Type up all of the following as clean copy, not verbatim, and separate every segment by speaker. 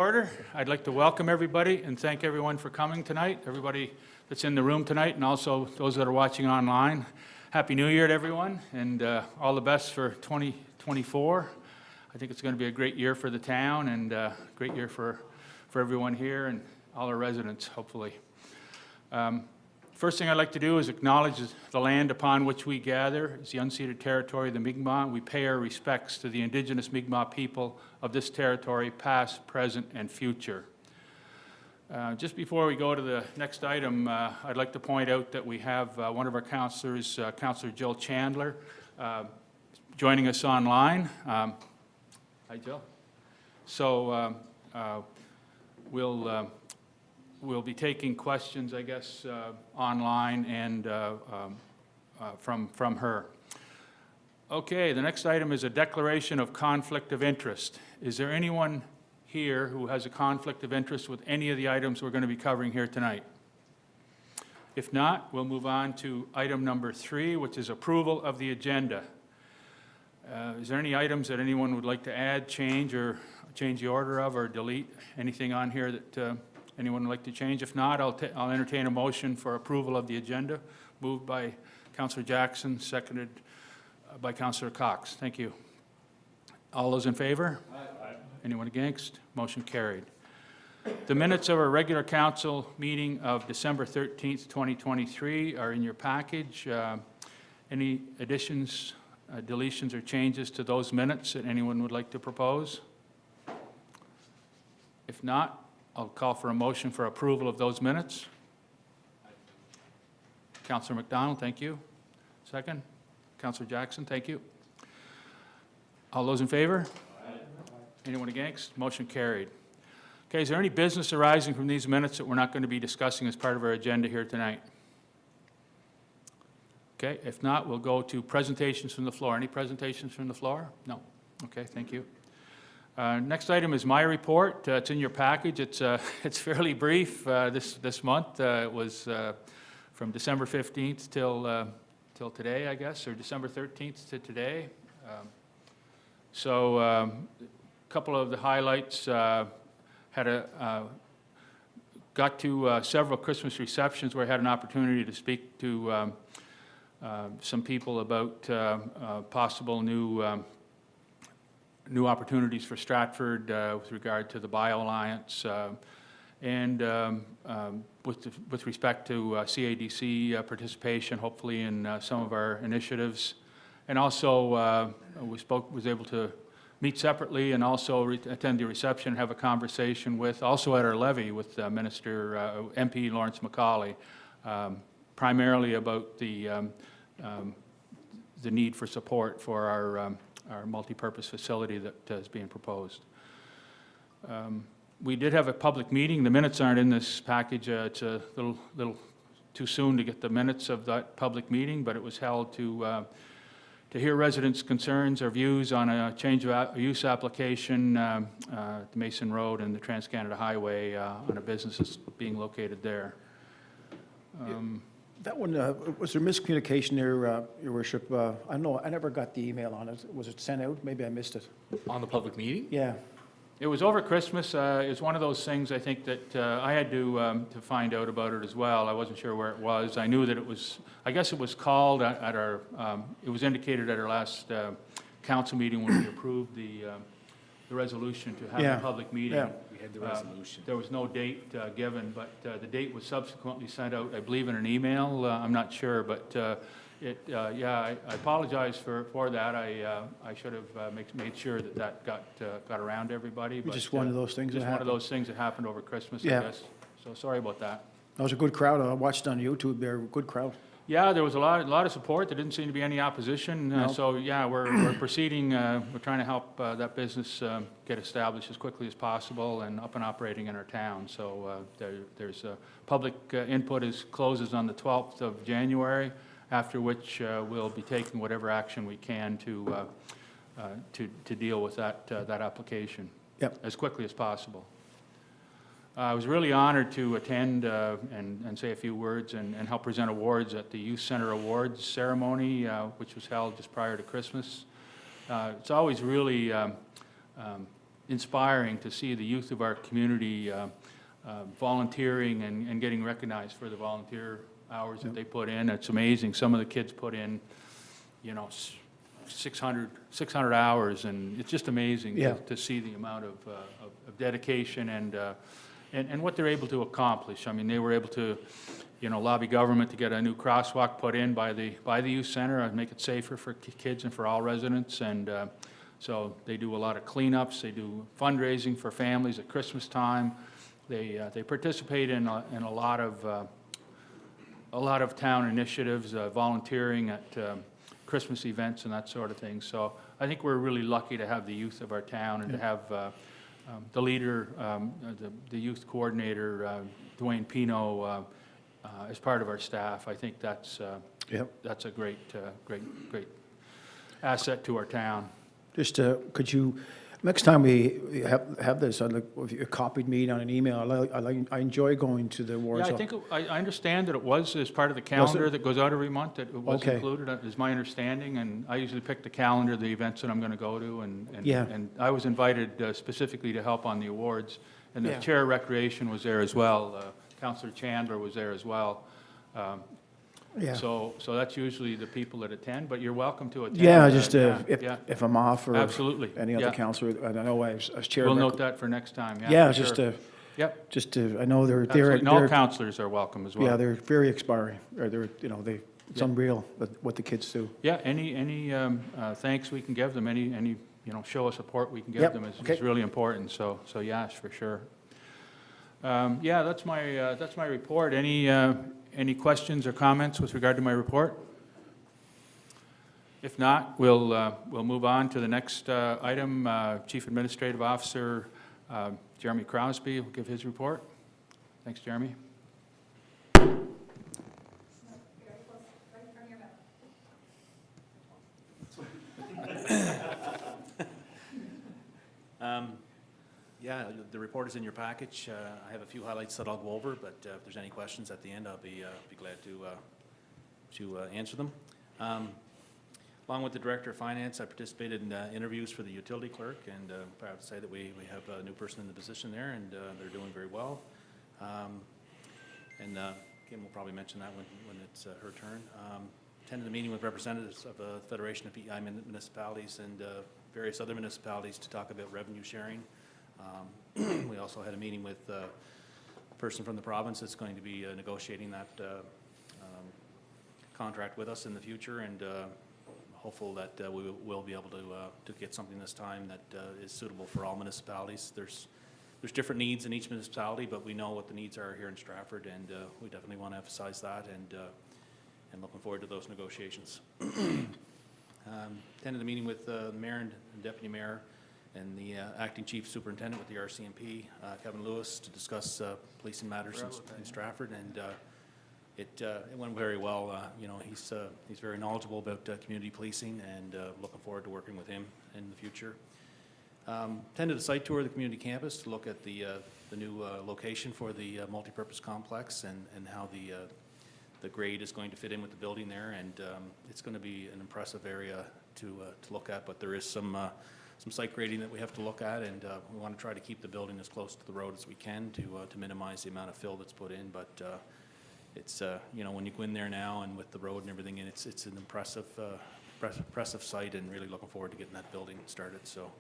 Speaker 1: Order. I'd like to welcome everybody and thank everyone for coming tonight, everybody that's in the room tonight, and also those that are watching online. Happy New Year to everyone, and all the best for 2024. I think it's going to be a great year for the town and a great year for everyone here and all our residents, hopefully. First thing I'd like to do is acknowledge the land upon which we gather. It's the unceded territory of the Mi'kmaq. We pay our respects to the indigenous Mi'kmaq people of this territory, past, present, and future. Just before we go to the next item, I'd like to point out that we have one of our councillors, Councillor Jill Chandler, joining us online. Hi, Jill. So we'll be taking questions, I guess, online and from her. Okay, the next item is a declaration of conflict of interest. Is there anyone here who has a conflict of interest with any of the items we're going to be covering here tonight? If not, we'll move on to item number 3, which is approval of the agenda. Is there any items that anyone would like to add, change the order of, or delete anything on here that anyone would like to change? If not, I'll entertain a motion for approval of the agenda. Moved by Councillor Jackson, seconded by Councillor Cox. Thank you. All those in favor? Aye. Anyone against? Motion carried. The minutes of our regular council meeting of December 13th, 2023 are in your package. Any additions, deletions, or changes to those minutes that anyone would like to propose? If not, I'll call for a motion for approval of those minutes. Councillor McDonald, thank you. Second. Councillor Jackson, thank you. All those in favor? Aye. Anyone against? Motion carried. Okay, is there any business arising from these minutes that we're not going to be discussing as part of our agenda here tonight? Okay, if not, we'll go to presentations from the floor. Any presentations from the floor? No. Okay, thank you. Next item is my report. It's in your package. It's fairly brief this month. It was from December 15th till today, I guess, or December 13th to today. So a couple of the highlights, got to several Christmas receptions where I had an opportunity to speak to some people about possible new opportunities for Stratford with regard to the Bio-Alliance and with respect to CADC participation, hopefully in some of our initiatives. And also was able to meet separately and also attend the reception and have a conversation with, also at our levy with MP Lawrence McCauley, primarily about the need for support for our multi-purpose facility that is being proposed. We did have a public meeting. The minutes aren't in this package. It's a little too soon to get the minutes of that public meeting, but it was held to hear residents' concerns or views on a change of use application at the Mason Road and the Trans-Canada Highway on a business that's being located there.
Speaker 2: That one, was there miscommunication there, Your Worship? I know, I never got the email on it. Was it sent out? Maybe I missed it.
Speaker 3: On the public meeting?
Speaker 2: Yeah.
Speaker 1: It was over Christmas. It was one of those things, I think, that I had to find out about it as well. I wasn't sure where it was. I knew that it was, I guess it was called at our, it was indicated at our last council meeting when we approved the resolution to have a public meeting.
Speaker 2: Yeah.
Speaker 3: We had the resolution.
Speaker 1: There was no date given, but the date was subsequently sent out, I believe, in an email. I'm not sure, but I apologize for that. I should have made sure that got around to everybody. But,
Speaker 2: Just one of those things.
Speaker 1: Just one of those things that happened over Christmas, I guess. So sorry about that.
Speaker 2: That was a good crowd. I watched on YouTube there. Good crowd.
Speaker 1: Yeah, there was a lot of support. There didn't seem to be any opposition.
Speaker 2: No.
Speaker 1: So yeah, we're proceeding. We're trying to help that business get established as quickly as possible and up and operating in our town. So there's public input closes on the 12th of January, after which we'll be taking whatever action we can to deal with that application as quickly as possible. I was really honored to attend and say a few words and help present awards at the Youth Center Awards ceremony, which was held just prior to Christmas. It's always really inspiring to see the youth of our community volunteering and getting recognized for the volunteer hours that they put in. It's amazing. Some of the kids put in, 600 hours, and it's just amazing to see the amount of dedication and what they're able to accomplish. I mean, they were able to, lobby government to get a new crosswalk put in by the youth center and make it safer for kids and for all residents. And so they do a lot of cleanups. They do fundraising for families at Christmas time. They participate in a lot of town initiatives, volunteering at Christmas events and that sort of thing. So I think we're really lucky to have the youth of our town and to have the leader, the youth coordinator, Dwayne Pino, as part of our staff. I think that's a great asset to our town.
Speaker 2: Just, could you, next time we have this, I'd like, if you copied me on an email, I enjoy going to the awards.
Speaker 1: Yeah, I think, I understand that it was as part of the calendar that goes out every month, that it was
Speaker 2: Okay.
Speaker 1: included, is my understanding, and I usually pick the calendar of the events that I'm going to go to,
Speaker 2: Yeah.
Speaker 1: and I was invited specifically to help on the awards, and the
Speaker 2: Yeah.
Speaker 1: Chair of Recreation was there as well, Councillor Chandler was there as well.
Speaker 2: Yeah.
Speaker 1: So that's usually the people that attend, but you're welcome to attend.
Speaker 2: Yeah, just
Speaker 1: yeah.
Speaker 2: if I'm off or
Speaker 1: Absolutely.
Speaker 2: any other
Speaker 1: Yeah.
Speaker 2: councillor, I don't know, I was chair.
Speaker 1: We'll
Speaker 2: of
Speaker 1: note that for next time, yeah.
Speaker 2: Yeah,
Speaker 1: for
Speaker 2: just
Speaker 1: sure.
Speaker 2: to,
Speaker 1: Yep,
Speaker 2: I know
Speaker 1: absolutely. And all councillors are welcome as well.
Speaker 2: yeah, they're very inspiring, or it's
Speaker 1: Yeah.
Speaker 2: unreal what the kids do.
Speaker 1: Yeah, any thanks we can give them, any show of support we can give
Speaker 2: Yep,
Speaker 1: them
Speaker 2: okay.
Speaker 1: is really important, so yes, for sure. Yeah, that's my report. Any questions or comments with regard to my report? If not, we'll move on to the next item. Chief Administrative Officer Jeremy Crosby will give his report. Thanks, Jeremy.
Speaker 4: Yeah, the report is in your package. I have a few highlights that I'll go over, but if there's any questions at the end, I'll be glad to answer them. Along with the Director of Finance, I participated in interviews for the utility clerk, and proud to say that we have a new person in the position there, and they're doing very well. And Kim will probably mention that when it's her turn. Attended a meeting with representatives of the Federation of PEI municipalities and various other municipalities to talk about revenue sharing. We also had a meeting with a person from the province that's going to be negotiating that contract with us in the future, and hopeful that we will be able to get something this time that is suitable for all municipalities. There's different needs in each municipality, but we know what the needs are here in Stratford, and we definitely want to emphasize that, and looking forward to those negotiations. Attended a meeting with the mayor and deputy mayor and the acting chief superintendent with the RCMP, Kevin Lewis, to discuss policing matters in Stratford, and it went very well. He's very knowledgeable about community policing, and looking forward to working with him in the future. Attended a site tour of the community campus to look at the new location for the multipurpose complex, and how the grade is going to fit in with the building there, and it's going to be an impressive area to look at, but there is some site grading that we have to look at, and we want to try to keep the building as close to the road as we can to minimize the amount of fill that's put in, but it's when you go in there now and with the road and everything, and it's an impressive site, and really looking forward to getting that building started. So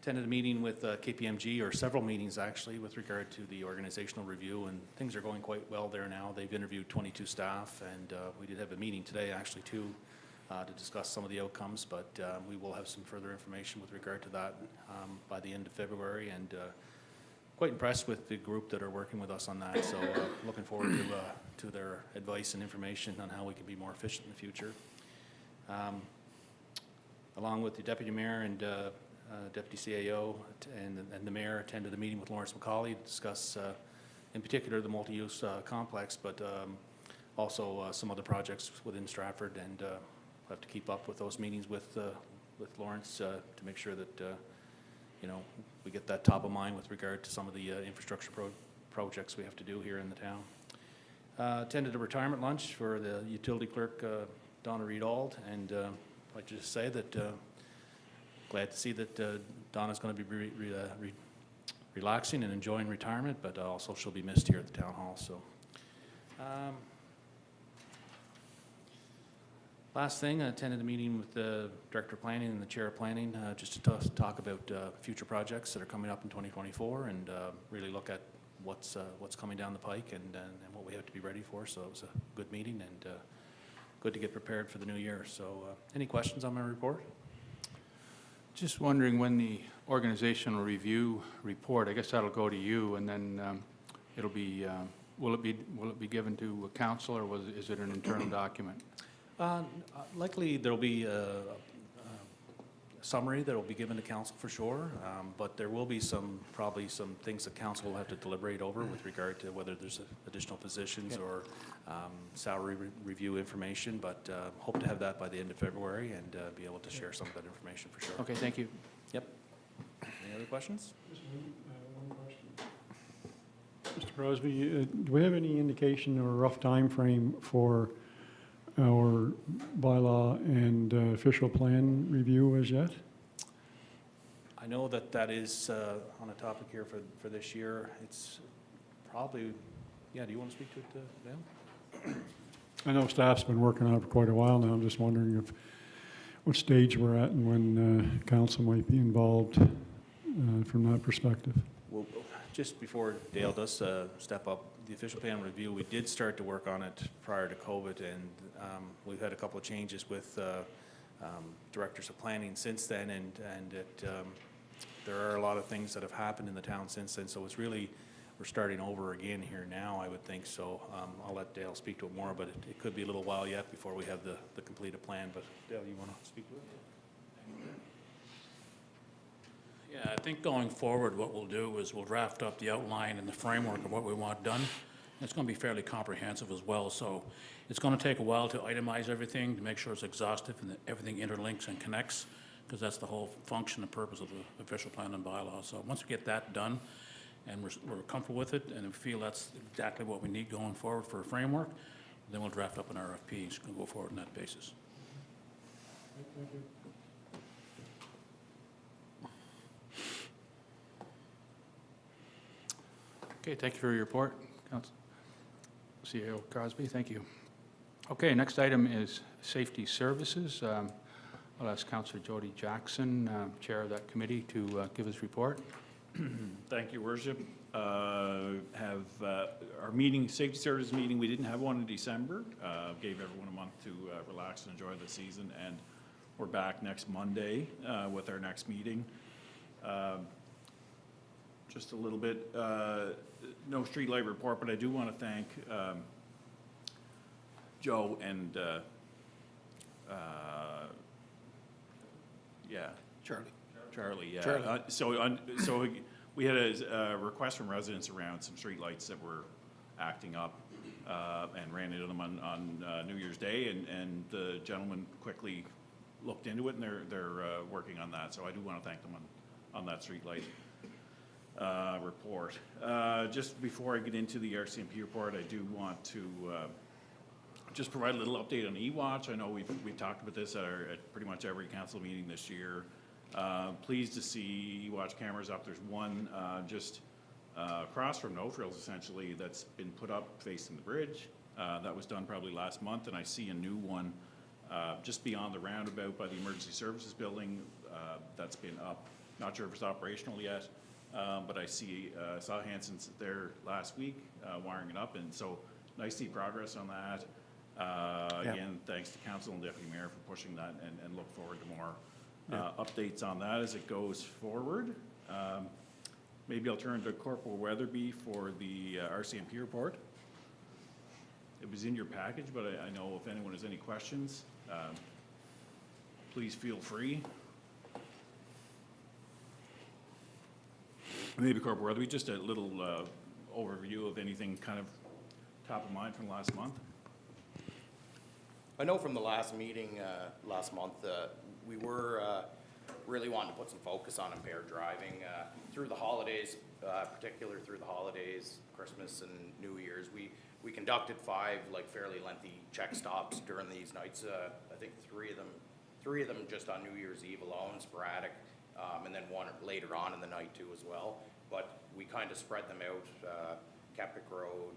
Speaker 4: attended a meeting with KPMG, or several meetings actually, with regard to the organizational review, and things are going quite well there now. They've interviewed 22 staff, and we did have a meeting today actually too, to discuss some of the outcomes, but we will have some further information with regard to that by the end of February, and quite impressed with the group that are working with us on that, so looking forward to their advice and information on how we can be more efficient in the future. Along with the deputy mayor and deputy CAO and the mayor, attended a meeting with Lawrence McCauley to discuss in particular the multi-use complex, but also some other projects within Stratford, and we'll have to keep up with those meetings with Lawrence to make sure that we get that top of mind with regard to some of the infrastructure projects we have to do here in the town. Attended a retirement lunch for the utility clerk, Donna Reed-Auld, and I'd like to just say that glad to see that Donna's going to be relaxing and enjoying retirement, but also she'll be missed here at the town hall. So, last thing, I attended a meeting with the Director of Planning and the Chair of Planning just to talk about future projects that are coming up in 2024 and really look at what's coming down the pike and what we have to be ready for. So it was a good meeting and good to get prepared for the new year. So any questions on my report?
Speaker 1: Just wondering when the organizational review report, I guess that'll go to you, and then it'll be, will it be given to council, or is it an internal document?
Speaker 4: Likely there'll be a summary that will be given to council for sure, but there will be probably some things that council will have to deliberate over with regard to whether there's additional positions or salary review information, but hope to have that by the end of February and be able to share some of that information for sure.
Speaker 1: Okay, thank you.
Speaker 4: Yep. Any other questions?
Speaker 5: Just one question. Mr. Crosby, do we have any indication or rough time frame for our bylaw and official plan review as yet?
Speaker 4: I know that is on a topic here for this year. It's probably, yeah, do you want to speak to it, Dale?
Speaker 5: I know staff's been working on it for quite a while now. I'm just wondering what stage we're at and when council might be involved from that perspective.
Speaker 4: Well, just before Dale does step up, the official plan review, we did start to work on it prior to COVID, and we've had a couple of changes with directors of planning since then, and there are a lot of things that have happened in the town since then, so it's really, we're starting over again here now, I would think. So I'll let Dale speak to it more, but it could be a little while yet before we have the completed plan. But Dale, you want to speak to it?
Speaker 6: Yeah, I think going forward, what we'll do is we'll draft up the outline and the framework of what we want done. It's going to be fairly comprehensive as well, so it's going to take a while to itemize everything, to make sure it's exhaustive and that everything interlinks and connects, because that's the whole function and purpose of the official plan and bylaw. So once we get that done and we're comfortable with it and we feel that's exactly what we need going forward for a framework, then we'll draft up an RFP and go forward on that basis.
Speaker 5: Thank you.
Speaker 1: Okay, thank you for your report, Council. CEO Crosby, thank you. Okay, next item is Safety Services. I'll ask Councillor Jody Jackson, Chair of that committee, to give his report.
Speaker 7: Thank you, Worship. Have our meeting, Safety Services meeting, we didn't have one in December. Gave everyone a month to relax and enjoy the season, and we're back next Monday with our next meeting. Just a little bit, no streetlight report, but I do want to thank Joe and Charlie, yeah.
Speaker 2: Charlie.
Speaker 7: So we had a request from residents around some streetlights that were acting up, and ran into them on New Year's Day, and the gentleman quickly looked into it, and they're working on that. So I do want to thank them on that streetlight report. Just before I get into the RCMP report, I do want to just provide a little update on E-Watch. I know we've talked about this at pretty much every council meeting this year. Pleased to see E-Watch cameras up. There's one just across from No Frills, essentially, that's been put up facing the bridge. That was done probably last month, and I see a new one just beyond the roundabout by the Emergency Services Building that's been up. Not sure if it's operational yet, but I saw Hanson's there last week wiring it up, and so nice to see progress on that. Again, thanks to Council and Deputy Mayor for pushing that, and look forward to more updates on that as it goes forward. Maybe I'll turn to Corporal Weatherby for the RCMP report. It was in your package, but I know if anyone has any questions, please feel free. Maybe Corporal Weatherby, just a little overview of anything kind of top of mind from last month.
Speaker 8: I know from the last meeting last month, we were really wanting to put some focus on impaired driving through the holidays, particularly through the holidays, Christmas and New Year's. We conducted 5 fairly lengthy check stops during these nights. I think 3 of them three of them just on New Year's Eve alone, sporadic, and then one later on in the night too as well. But we kind of spread them out, Kepik Road,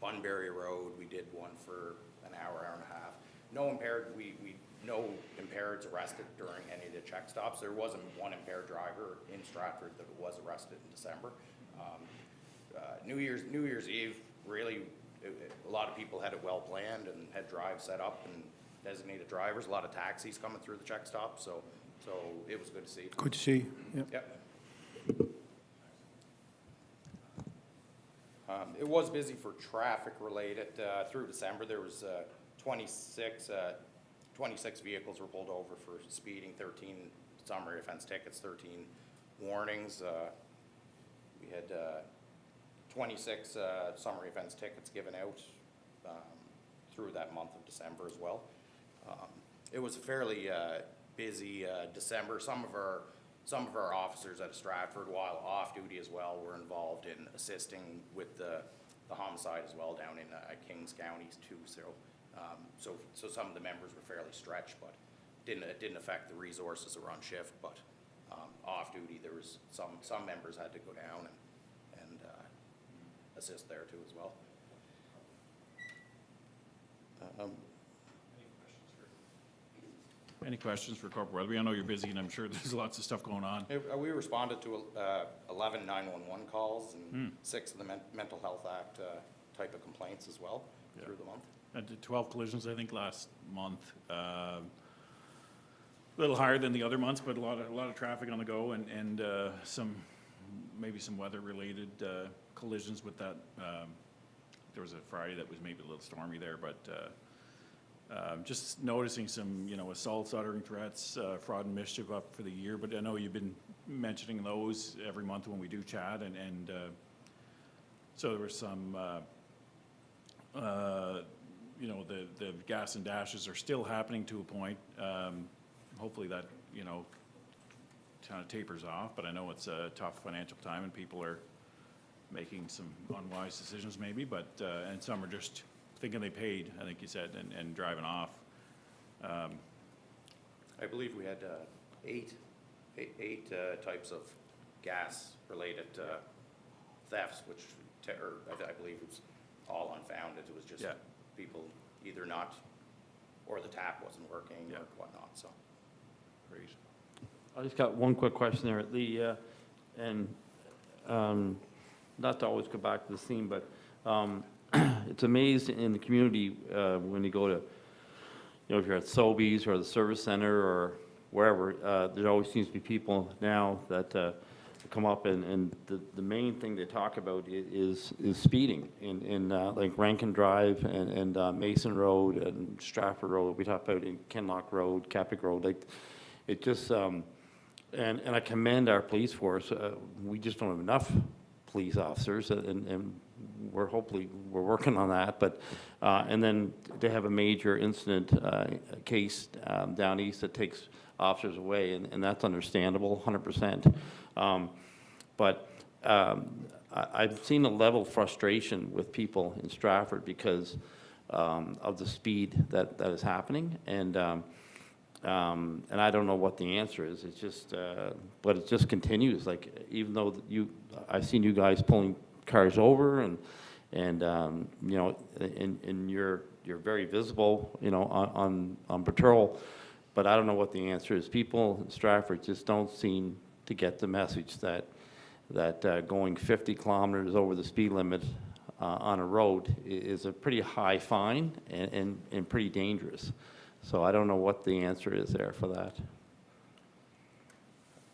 Speaker 8: Bunbury Road, we did one for an hour, hour and a half. No impaired, no impaireds arrested during any of the check stops. There wasn't one impaired driver in Stratford that was arrested in December. New Year's Eve, really, a lot of people had it well planned and had drives set up and designated drivers, a lot of taxis coming through the check stop, so it was good to see.
Speaker 2: Good to see, yeah.
Speaker 8: Yep. It was busy for traffic related. Through December, there was 26 vehicles were pulled over for speeding, 13 summary offense tickets, 13 warnings. We had 26 summary offense tickets given out through that month of December as well. It was a fairly busy December. Some of our officers at Stratford, while off duty as well, were involved in assisting with the homicide as well down in Kings County too. So some of the members were fairly stretched, but it didn't affect the resources that were on shift. But off duty, there was some members had to go down and assist there too as well.
Speaker 7: Any questions for Corporal Weatherby? I know you're busy, and I'm sure there's lots of stuff going on.
Speaker 8: We responded to 11 911 calls and 6 of the Mental Health Act type of complaints as well through the month.
Speaker 7: I did 12 collisions, I think, last month. A little higher than the other months, but a lot of traffic on the go, and maybe some weather-related collisions with that. There was a Friday that was maybe a little stormy there, but just noticing some, assaults, uttering threats, fraud and mischief up for the year. But I know you've been mentioning those every month when we do chat, and so there was some, the gas and dashes are still happening to a point. Hopefully that, kind of tapers off, but I know it's a tough financial time and people are making some unwise decisions maybe, but, and some are just thinking they paid, I think you said, and driving off.
Speaker 8: I believe we had eight types of gas-related thefts, which I believe it was all unfounded. It was just people either not, or the tap wasn't working or whatnot. So,
Speaker 7: Great.
Speaker 9: I just got one quick question there. Not to always go back to the theme, but it's amazing in the community when you go to, if you're at Sobeys or the service center or wherever, there always seems to be people now that come up and the main thing they talk about is speeding in like Rankin Drive and Mason Road and Stratford Road. We talk about in Kenlock Road, Kepik Road. Like it just and I commend our police force. We just don't have enough police officers, and we're working on that. But and then they have a major incident case down east that takes officers away, and that's understandable, 100%. But I've seen a level of frustration with people in Stratford because of the speed that is happening, and I don't know what the answer is. It's just, but it just continues. Like even though I've seen you guys pulling cars over, and you're very visible, on patrol. But I don't know what the answer is. People in Stratford just don't seem to get the message that going 50 kilometers over the speed limit on a road is a pretty high fine and pretty dangerous. So I don't know what the answer is there for that.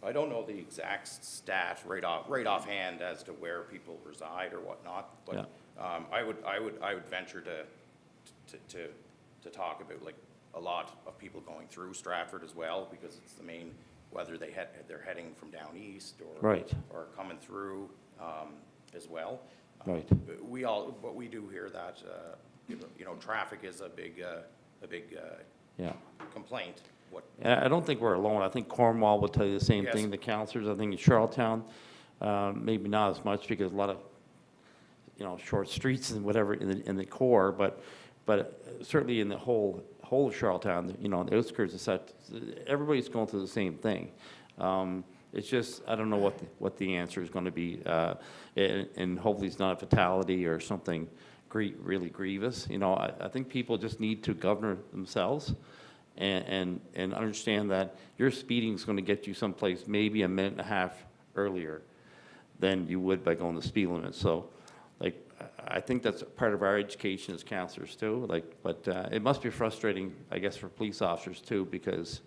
Speaker 8: I don't know the exact stat right offhand as to where people reside or whatnot, but I would venture to talk about like a lot of people going through Stratford as well, because it's the main, whether they're heading from down east or coming through as well.
Speaker 9: Right.
Speaker 8: But we do hear that traffic is a big complaint.
Speaker 9: I don't think we're alone. I think Cornwall will tell you the same thing. The councillors, I think in Charlottetown, maybe not as much because a lot of short streets and whatever in the core, but but certainly in the whole of Charlottetown, you know, the outskirts and such, everybody's going through the same thing. It's just, I don't know what the answer is going to be, and hopefully it's not a fatality or something really grievous. You know, I think people just need to govern themselves and understand that your speeding is going to get you someplace maybe a minute and a half earlier than you would by going the speed limit. So, like, I think that's part of our education as counselors too. Like, but it must be frustrating, I guess, for police officers too, because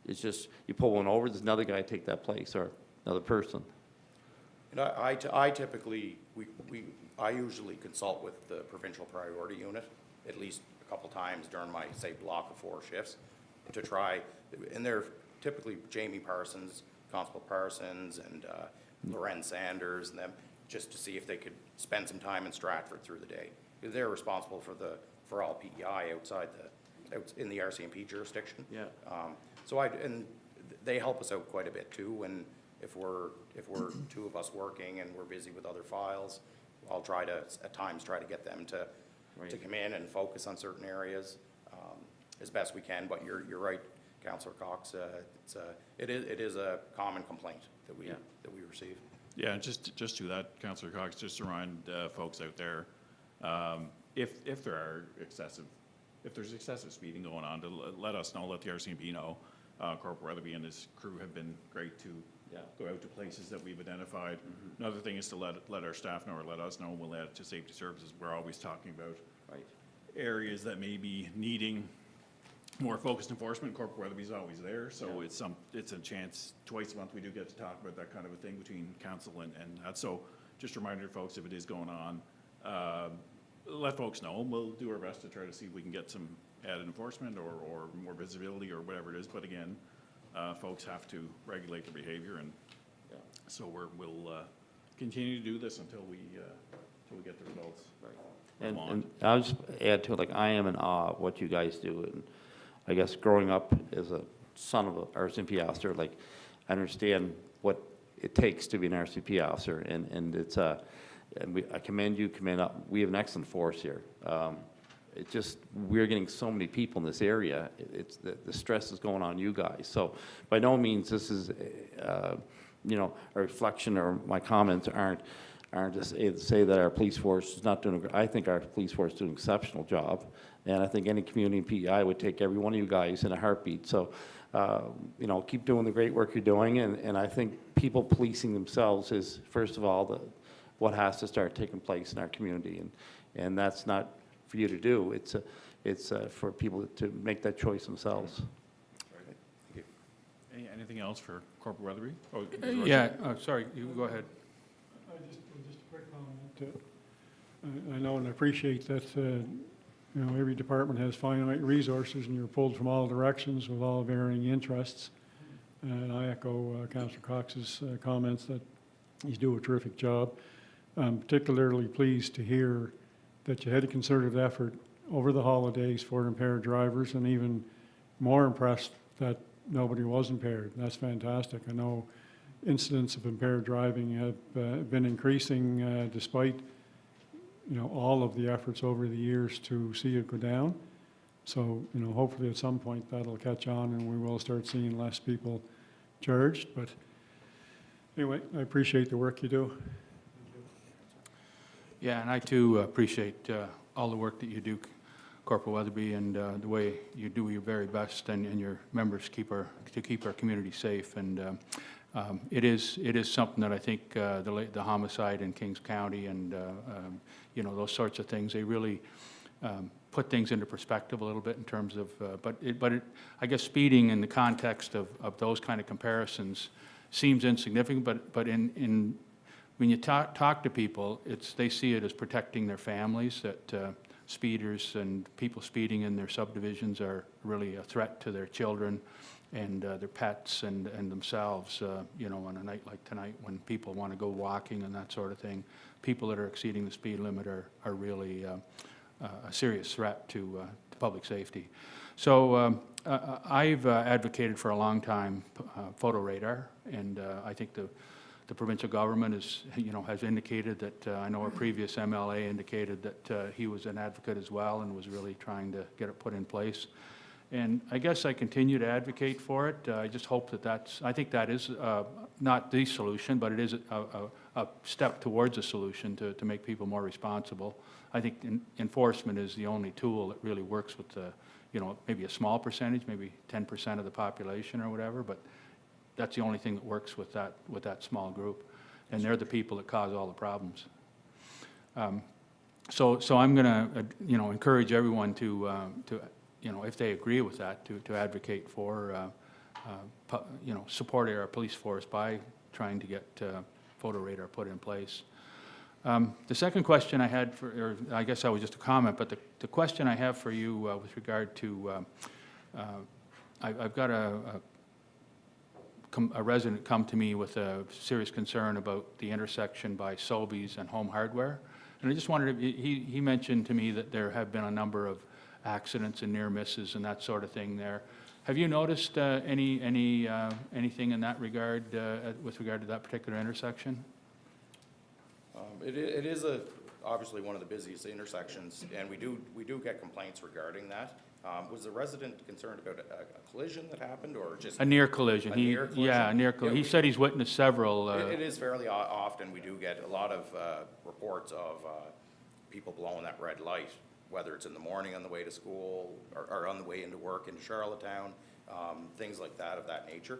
Speaker 9: it's just, you pull one over, there's another guy take that place, or another person.
Speaker 8: And I typically, I usually consult with the provincial priority unit at least a couple times during my, say, block of 4 shifts to try, and they're typically Jamie Parsons, Constable Parsons, and Loren Sanders, and them, just to see if they could spend some time in Stratford through the day. They're responsible for all PEI in the RCMP jurisdiction.
Speaker 9: Yeah.
Speaker 8: And they help us out quite a bit too. When if we're 2 of us working and we're busy with other files, I'll try to at times try to get them to come in and focus on certain areas as best we can. But you're right, Councillor Cox. It is a common complaint that we receive.
Speaker 7: Yeah, just to that, Councillor Cox, just to remind folks out there, if there's excessive speeding going on, to let us know, let the RCMP know. Corporal Weatherby and his crew have been great to go out to places that we've identified. Another thing is to let our staff know, or let us know. We'll add it to safety services. We're always talking about areas that may be needing more focused enforcement. Corporal Weatherby's always there, so it's a chance. Twice a month we do get to talk about that kind of a thing between council and that. So just a reminder to folks, if it is going on, let folks know. We'll do our best to try to see if we can get some added enforcement or more visibility or whatever it is. But again, folks have to regulate their behavior, and so we'll continue to do this until we get the results.
Speaker 9: And I'll just add to it, like, I am in awe of what you guys do. And I guess growing up as a son of an RCMP officer, like, I understand what it takes to be an RCMP officer, and it's I commend you, we have an excellent force here. It just, we're getting so many people in this area. It's the stress is going on you guys. So by no means this is, you know, a reflection, or my comments aren't to say that our police force is not doing. I think our police force is doing an exceptional job, and I think any community in PEI would take every one of you guys in a heartbeat. So, you know, keep doing the great work you're doing, and I think people policing themselves is, first of all, what has to start taking place in our community, and that's not for you to do. It's for people to make that choice themselves.
Speaker 8: Thank you.
Speaker 7: Anything else for Corporal Weatherby?
Speaker 1: Sorry, you go ahead.
Speaker 5: Just a quick comment. I know and appreciate that, you know, every department has finite resources, and you're pulled from all directions with all varying interests. And I echo Councillor Cox's comments that you do a terrific job. I'm particularly pleased to hear that you had a concerted effort over the holidays for impaired drivers, and even more impressed that nobody was impaired. That's fantastic. I know incidents of impaired driving have been increasing despite, you know, all of the efforts over the years to see it go down. So, you know, hopefully at some point that'll catch on and we will start seeing less people charged. But anyway, I appreciate the work you do.
Speaker 1: Yeah, and I too appreciate all the work that you do, Corporal Weatherby, and the way you do your very best, and your members keep our community safe. And it is something that I think the homicide in Kings County and you know, those sorts of things, they really put things into perspective a little bit in terms of. I guess speeding in the context of those kind of comparisons seems insignificant, but when you talk to people, they see it as protecting their families, that speeders and people speeding in their subdivisions are really a threat to their children and their pets and themselves, you know, on a night like tonight when people want to go walking and that sort of thing. People that are exceeding the speed limit are really a serious threat to public safety. So I've advocated for a long time photo radar, and I think the provincial government is, has indicated that, I know our previous MLA indicated that he was an advocate as well and was really trying to get it put in place. And I guess I continue to advocate for it. I just hope that I think that is not the solution, but it is a step towards a solution to make people more responsible. I think enforcement is the only tool that really works with the, maybe a small percentage, maybe 10% of the population or whatever, but that's the only thing that works with that small group. And they're the people that cause all the problems. So I'm going to, encourage everyone to if they agree with that, to advocate for, supporting our police force by trying to get photo radar put in place. The second question I had or I guess that was just a comment, but the question I have for you with regard to, I've got a resident come to me with a serious concern about the intersection by Sobeys and Home Hardware. And I just wondered, he mentioned to me that there have been a number of accidents and near misses and that sort of thing there. Have you noticed anything in that regard with regard to that particular intersection?
Speaker 8: It is obviously one of the busiest intersections, and we do get complaints regarding that. Was the resident concerned about a collision that happened, or just
Speaker 1: a near collision?
Speaker 8: Near collision?
Speaker 1: Yeah, a near collision. He said he's witnessed several.
Speaker 8: It is fairly often. We do get a lot of reports of people blowing that red light, whether it's in the morning on the way to school or on the way into work into Charlottetown, things like that of that nature.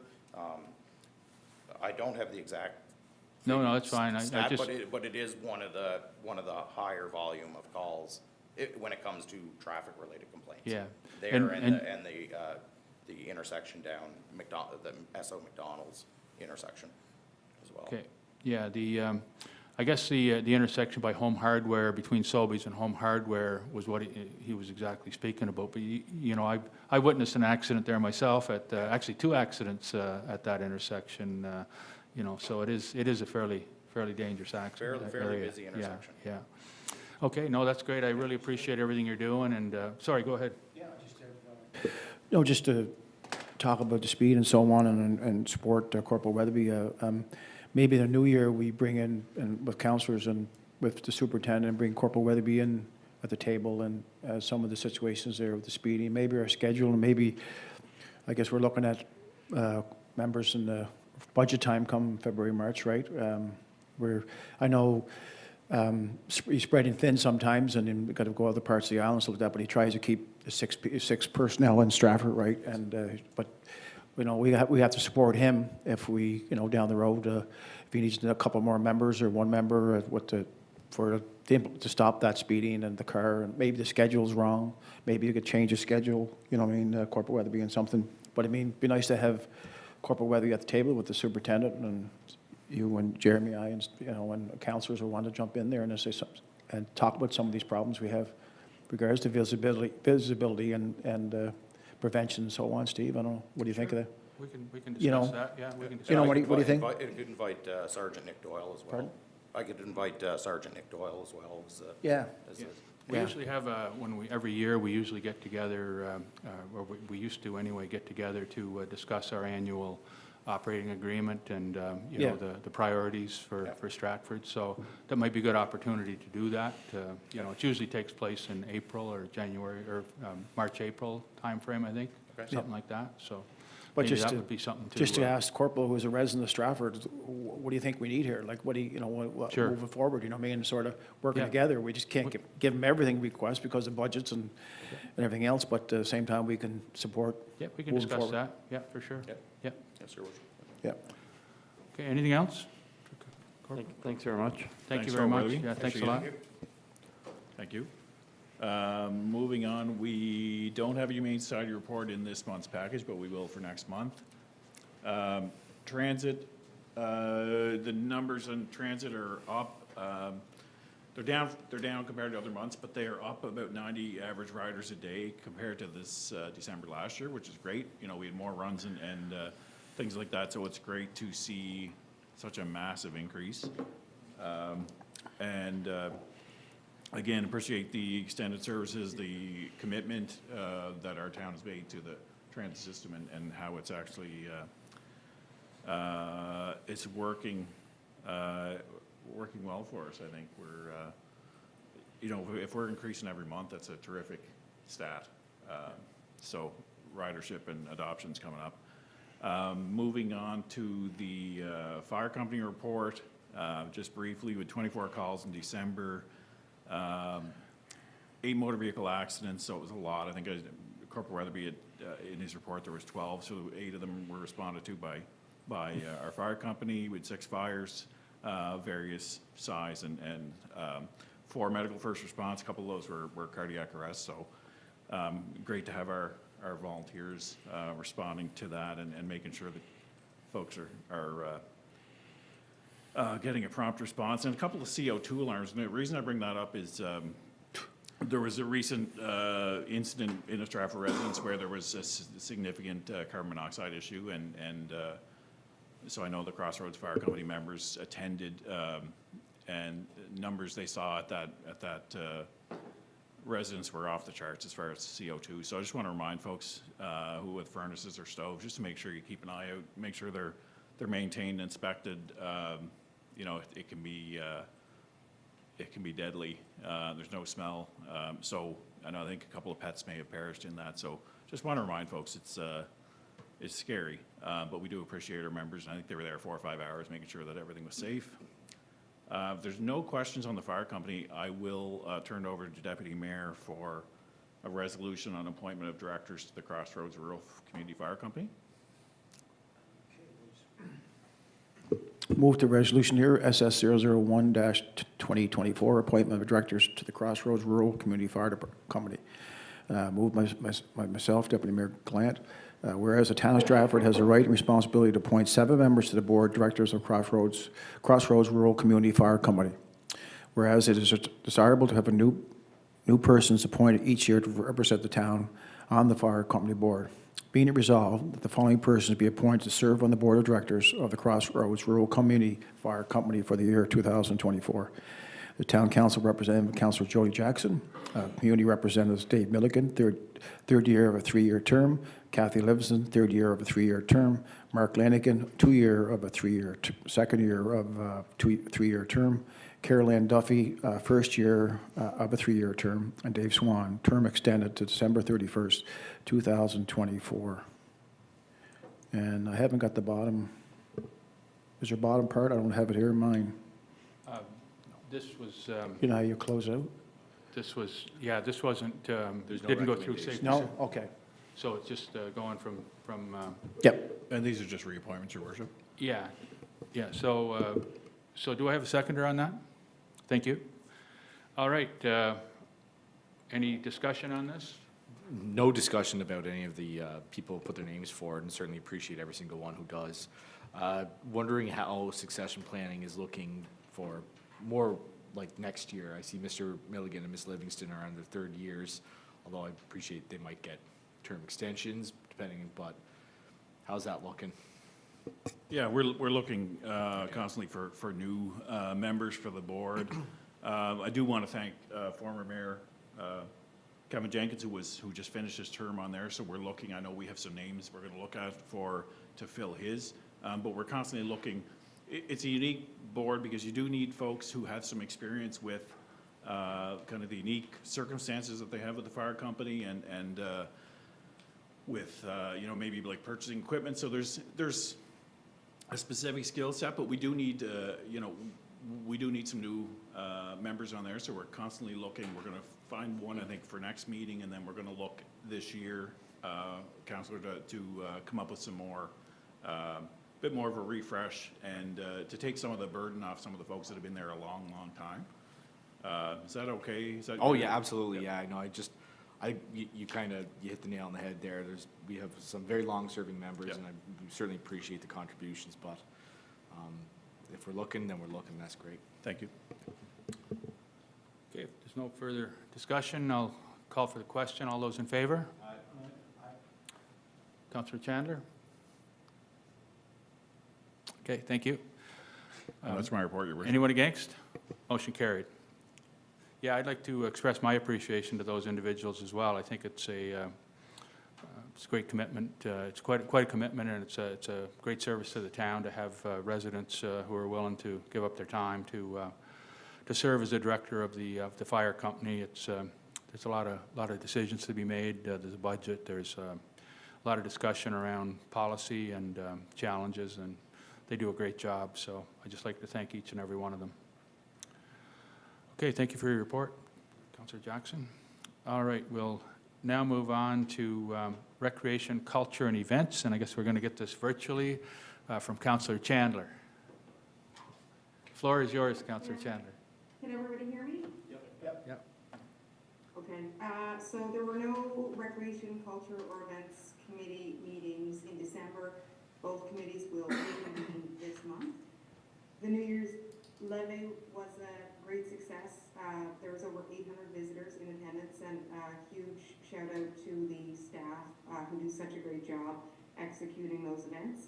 Speaker 8: I don't have the exact.
Speaker 1: No, that's fine.
Speaker 8: Stat,
Speaker 1: I just.
Speaker 8: But it is one of the higher volume of calls when it comes to traffic related complaints.
Speaker 1: Yeah.
Speaker 8: There and the intersection down the SO McDonald's intersection as well. Okay.
Speaker 1: Yeah. I guess the intersection by Home Hardware between Sobeys and Home Hardware was what he was exactly speaking about. But I witnessed an accident there myself at actually 2 accidents at that intersection. So it is a fairly dangerous accident.
Speaker 8: Fairly busy intersection.
Speaker 1: Yeah. Okay. No, that's great. I really appreciate everything you're doing. And sorry, go ahead.
Speaker 2: Yeah, just to talk about the speed and so on, and support Corporal Weatherby. Maybe in the new year we bring in, and with councillors and with the superintendent, and bring Corporal Weatherby in at the table, and some of the situations there with the speeding, maybe our schedule, and maybe, I guess we're looking at members in the budget time come February, March, right? I know he's spreading thin sometimes, and then we've got to go other parts of the island, so like that, but he tries to keep the six personnel in Stratford, right? And but we have to support him if we, down the road, if he needs a couple more members or one member, to stop that speeding and the car, and maybe the schedule's wrong, maybe you could change the schedule, Corporal Weatherby and something. But it'd be nice to have Corporal Weatherby at the table with the superintendent, and you and Jeremy, and when councillors will want to jump in there and say something and talk about some of these problems we have regards to visibility and prevention and so on. Steve, I don't know, what do you think of that?
Speaker 1: We can discuss that. Yeah, we can discuss.
Speaker 2: What do you think?
Speaker 8: I could invite Sergeant Nick Doyle as well.
Speaker 2: Pardon?
Speaker 8: I could invite Sergeant Nick Doyle as well.
Speaker 2: Yeah.
Speaker 1: We usually have every year we usually get together, or we used to anyway, get together to discuss our annual operating agreement and the priorities for Stratford. So that might be a good opportunity to do that. It usually takes place in April or January or March, April timeframe, I think, something like that. So.
Speaker 2: But
Speaker 1: maybe that would be something
Speaker 2: to ask Corporal, who's a resident of Stratford, what do you think we need here? Like, what do you,
Speaker 1: Sure.
Speaker 2: moving forward, and sort of working together. We just can't give them everything we request because of budgets and everything else, but at the same time, we can support.
Speaker 1: Yeah, we can discuss that. Yeah, for sure.
Speaker 8: Yeah.
Speaker 1: Yeah.
Speaker 8: Yes, sir.
Speaker 2: Yeah.
Speaker 1: Okay, anything else?
Speaker 9: Thanks very much.
Speaker 1: Thank you
Speaker 7: Thanks,
Speaker 1: very much.
Speaker 7: Weatherby.
Speaker 1: Yeah, thanks a
Speaker 7: Appreciate
Speaker 1: lot.
Speaker 7: it. Thank you. Moving on, we don't have a Humane Society report in this month's package, but we will for next month. Transit, the numbers on transit are up. They're down compared to other months, but they are up about 90 average riders a day compared to this December last year, which is great. We had more runs and things like that, so it's great to see such a massive increase. Again, appreciate the extended services, the commitment that our town has made to the transit system and how it's actually it's working working well for us. I think we're, you know, if we're increasing every month, that's a terrific stat. So ridership and adoption's coming up. Moving on to the fire company report, just briefly, with 24 calls in December, 8 motor vehicle accidents, so it was a lot. I think Corporal Weatherby, in his report, there was 12, so 8 of them were responded to by our fire company. We had 6 fires, various size, and 4 medical first response. A couple of those were cardiac arrests, so great to have our volunteers responding to that and making sure that folks are getting a prompt response. And a couple of CO2 alarms. And the reason I bring that up is there was a recent incident in a Stratford residence where there was a significant carbon monoxide issue, and so I know the Crossroads Fire Company members attended, and numbers they saw at that residents were off the charts as far as CO2. So I just want to remind folks who have furnaces or stoves, just to make sure you keep an eye out, make sure they're maintained, inspected. You know, it can be deadly. There's no smell. So I think a couple of pets may have perished in that. So just want to remind folks it's scary, but we do appreciate our members. And I think they were there 4 or 5 hours making sure that everything was safe. If there's no questions on the fire company, I will turn it over to Deputy Mayor for a resolution on appointment of directors to the Crossroads Rural Community Fire Company.
Speaker 2: Move to resolution here, SS 001-2024, appointment of directors to the Crossroads Rural Community Fire Company. Moved by myself, Deputy Mayor Glant. Whereas the town of Stratford has the right and responsibility to appoint 7 members to the board of directors of Crossroads Rural Community Fire Company. Whereas it is desirable to have a new persons appointed each year to represent the town on the fire company board. Being it resolved that the following persons be appointed to serve on the board of directors of the Crossroads Rural Community Fire Company for the year 2024. The Town Council Representative, Councillor Jody Jackson. Community Representatives Dave Milligan, third year of a 3-year term. Kathy Livingston, 3rd year of a 3-year term. Mark Lanigan, 2-year of a 3-year, 2nd year of a 3-year term. Carol Ann Duffy, 1st year of a 3-year term. And Dave Swan, term extended to December 31st, 2024. And I haven't got the bottom. Is there bottom part? I don't have it here in mine.
Speaker 1: This was,
Speaker 2: You know how you close out?
Speaker 1: this wasn't,
Speaker 3: There's no
Speaker 1: didn't go through
Speaker 3: recommendation.
Speaker 1: safety.
Speaker 2: No? Okay.
Speaker 1: So it's just going from,
Speaker 2: Yep.
Speaker 7: And these are just reappointments, Your Worship.
Speaker 1: yeah. So do I have a seconder on that? Thank you. All right. Any discussion on this?
Speaker 3: No discussion about any of the people who put their names forward, and certainly appreciate every single one who does. Wondering how succession planning is looking for more like next year. I see Mr. Milligan and Ms. Livingston are on their 3rd years, although I appreciate they might get term extensions depending, but how's that looking?
Speaker 7: Yeah, we're looking constantly for new members for the board. I do want to thank former Mayor Kevin Jenkins, who just finished his term on there. So we're looking. I know we have some names we're going to look at to fill his, but we're constantly looking. It's a unique board because you do need folks who have some experience with kind of the unique circumstances that they have with the fire company and with you know, maybe like purchasing equipment. So there's a specific skill set, but we do need you know, we do need some new members on there. So we're constantly looking. We're going to find one, I think, for next meeting, and then we're going to look this year, Councillor, to come up with some more. Bit more of a refresh and to take some of the burden off some of the folks that have been there a long, long time. Is that okay? Is that
Speaker 3: Oh
Speaker 7: good?
Speaker 3: yeah, absolutely. Yeah, I know. You kind of hit the nail on the head there. We have some very long-serving members,
Speaker 7: Yep.
Speaker 3: and I certainly appreciate the contributions. But if we're looking, then we're looking. That's great.
Speaker 7: Thank you.
Speaker 1: Okay, if there's no further discussion, I'll call for the question. All those in favor? Aye. Councillor Chandler? Okay, thank you.
Speaker 7: That's my report, Your Worship.
Speaker 1: Anyone against? Motion carried. Yeah, I'd like to express my appreciation to those individuals as well. I think it's it's a great commitment. It's quite a commitment, and it's a great service to the town to have residents who are willing to give up their time to serve as the director of the fire company. There's a lot of decisions to be made. There's a budget. There's a lot of discussion around policy and challenges, and they do a great job. So I'd just like to thank each and every one of them. Okay, thank you for your report, Councillor Jackson. All right, we'll now move on to recreation, culture, and events, and I guess we're going to get this virtually from Councillor Chandler. Floor is yours, Councillor Chandler.
Speaker 10: Can everybody hear me?
Speaker 1: Yep.
Speaker 10: Okay, so there were no recreation, culture, or events committee meetings in December. Both committees will reconvene this month. The New Year's levee was a great success. There was over 800 visitors in attendance, and a huge shout out to the staff who do such a great job executing those events.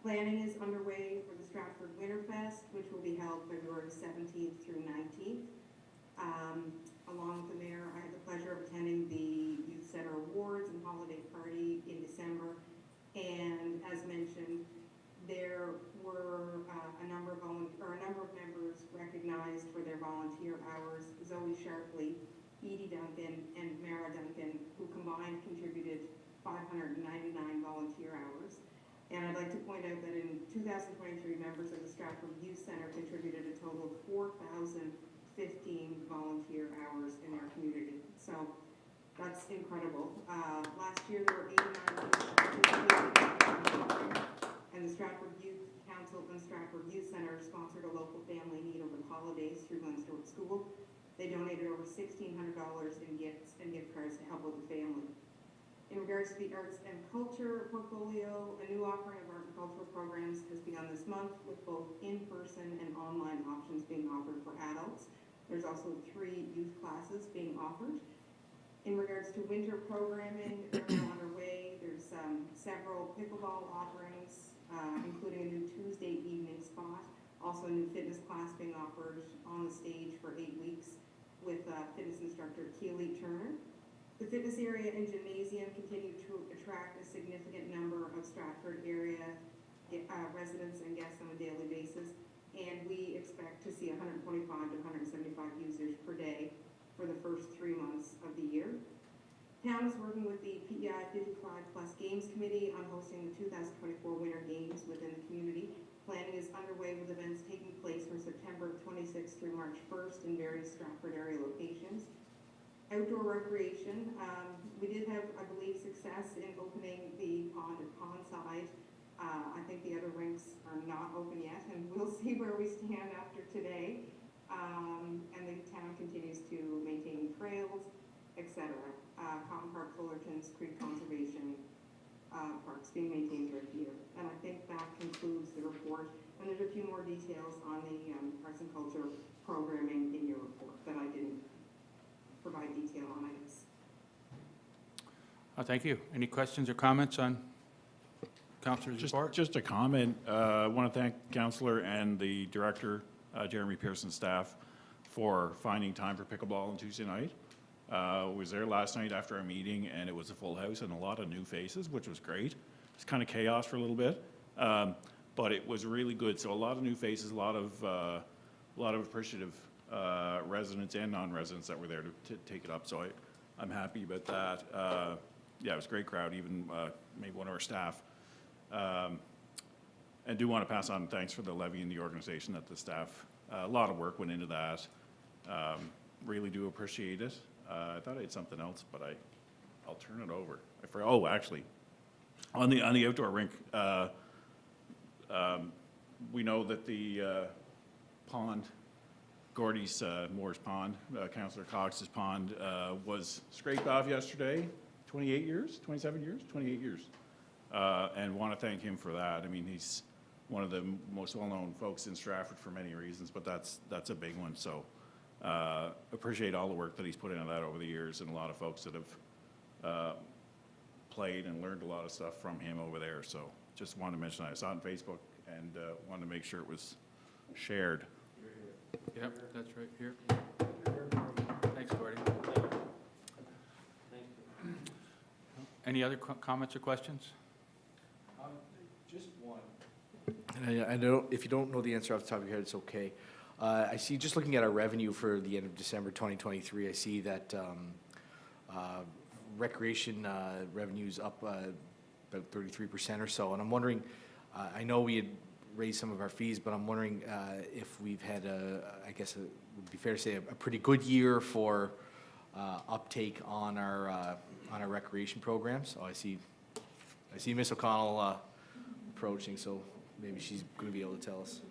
Speaker 10: Planning is underway for the Stratford Winterfest, which will be held February 17th through 19th. Along with the mayor, I had the pleasure of attending the Youth Center Awards and Holiday Party in December. And as mentioned, there were a number of members recognized for their volunteer hours. Zoe Sharpley, Edie Duncan, and Mara Duncan, who combined contributed 599 volunteer hours. And I'd like to point out that in 2023, members of the Stratford Youth Center contributed a total of 4,015 volunteer hours in our community. So that's incredible. Last year there were 89 participating, and the Stratford Youth Council and Stratford Youth Center sponsored a local family need over the holidays through Glen Stewart School. They donated over $1,600 in gifts and gift cards to help out the family. In regards to the arts and culture portfolio, a new offering of art and cultural programs has begun this month with both in-person and online options being offered for adults. There's also 3 youth classes being offered. In regards to winter programming, they're now underway. There's several pickleball offerings, including a new Tuesday evening spot, also a new fitness class being offered on the stage for 8 weeks with fitness instructor Keely Turner. The fitness area and gymnasium continue to attract a significant number of Stratford area residents and guests on a daily basis, and we expect to see 125 to 175 users per day for the first 3 months of the year. Town is working with the PEI 55 Plus Games Committee on hosting the 2024 Winter Games within the community. Planning is underway with events taking place from September 26th through March 1st in various Stratford area locations. Outdoor recreation, we did have, I believe, success in opening the pond at Pondside. I think the other rinks are not open yet, and we'll see where we stand after today. And the town continues to maintain trails, etc. Common Park, Fullerton's Creek Conservation Parks being maintained throughout the year. And I think that concludes the report. And there's a few more details on the arts and culture programming in your report that I didn't provide detail on, I guess.
Speaker 1: Thank you. Any questions or comments on Councillor's report?
Speaker 7: Just a comment. I want to thank Councillor and the Director, Jeremy Pearson's staff, for finding time for pickleball on Tuesday night. Was there last night after our meeting, and it was a full house and a lot of new faces, which was great. It's kind of chaos for a little bit, but it was really good. So a lot of new faces, a lot of appreciative residents and non-residents that were there to take it up. So I'm happy about that. Yeah, it was a great crowd, even maybe one of our staff. And do want to pass on thanks for the levy and the organization that the staff, a lot of work went into that. Really do appreciate it. I thought I had something else, but I'll turn it over. Oh, actually, on the outdoor rink, we know that the pond, Gordy's Moore's Pond, Councillor Cox's pond, was scraped off yesterday. 28 years, 27 years, 28 years. And want to thank him for that. I mean, he's one of the most well-known folks in Stratford for many reasons, but that's a big one. So appreciate all the work that he's put into that over the years, and a lot of folks that have played and learned a lot of stuff from him over there. So just wanted to mention that. I saw it on Facebook and wanted to make sure it was shared.
Speaker 1: Yep, that's right here. Thanks, Gordy. Any other comments or questions?
Speaker 3: Just one. And I know, if you don't know the answer off the top of your head, it's okay. I see, just looking at our revenue for the end of December 2023, I see that recreation revenue's up about 33% or so. And I'm wondering, I know we had raised some of our fees, but I'm wondering if we've had I guess it would be fair to say, a pretty good year for uptake on our recreation programs. Oh, I see Miss O'Connell approaching, so maybe she's going to be able to tell us.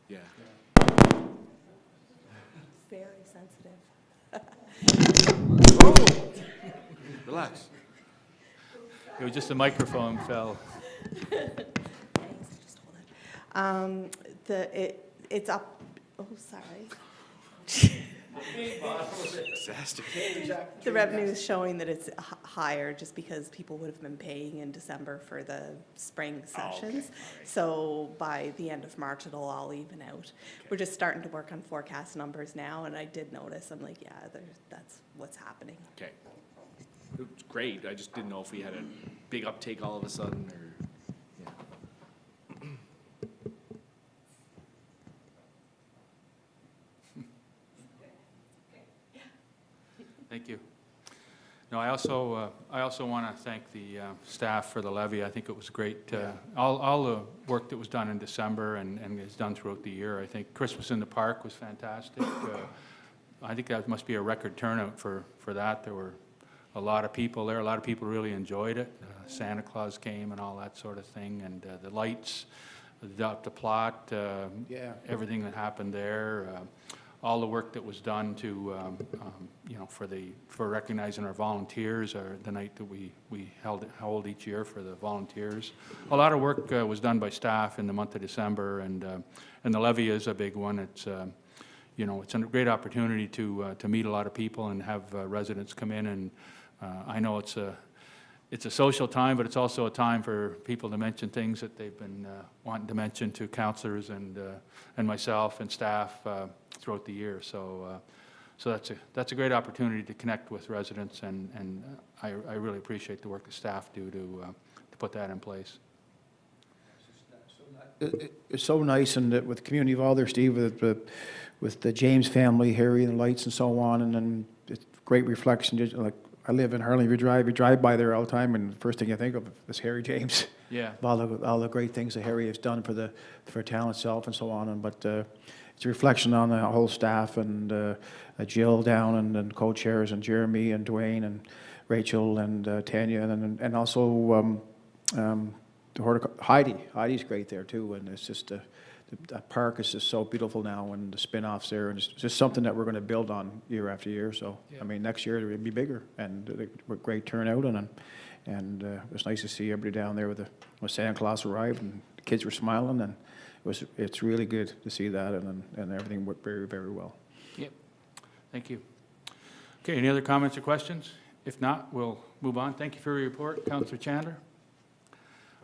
Speaker 3: Yeah.
Speaker 11: Very sensitive.
Speaker 3: Relax.
Speaker 1: It was just the microphone fell.
Speaker 11: Thanks, just hold it. It's up, oh, sorry. The revenue is showing that it's higher just because people would have been paying in December for the spring sessions. So by the end of March, it'll all even out. Okay. We're just starting to work on forecast numbers now, and I did notice, I'm like, yeah, that's what's happening.
Speaker 3: Okay. It's great. I just didn't know if we had a big uptake all of a sudden, or, yeah.
Speaker 1: Thank you. No, I also want to thank the staff for the levy. I think it was great. All the work that was done in December and is done throughout the year. I think Christmas in the Park was fantastic. I think that must be a record turnout for that. There were a lot of people there. A lot of people really enjoyed it. Santa Claus came and all that sort of thing, and the lights, the plot, everything that happened there. All the work that was done to, you know, for recognizing our volunteers, or the night that we hold each year for the volunteers. A lot of work was done by staff in the month of December, and the levy is a big one. It's you know, it's a great opportunity to meet a lot of people and have residents come in, and I know it's a social time, but it's also a time for people to mention things that they've been wanting to mention to councillors and myself and staff throughout the year. So that's a great opportunity to connect with residents, and I really appreciate the work the staff do to put that in place.
Speaker 2: It's so nice, and with the community involved there, Steve, with the James family, Harry and the lights and so on, and then it's great reflection. Like, I live in Harley, you drive by there all the time, and the first thing you think of is Harry James.
Speaker 1: Yeah.
Speaker 2: All the great things that Harry has done for town itself and so on. But it's a reflection on the whole staff, and Jill down, and co-chairs, and Jeremy and Dwayne and Rachel and Tanya, and also Heidi. Heidi's great there too, and it's just the park is just so beautiful now, and the spin-offs there, and it's just something that we're going to build on year after year. So, yeah. I mean, next year it'll be bigger, and with great turnout, and it was nice to see everybody down there when Santa Claus arrived, and the kids were smiling, and it's really good to see that, and everything worked very, very well.
Speaker 1: Yep. Thank you. Okay, any other comments or questions? If not, we'll move on. Thank you for your report, Councillor Chandler.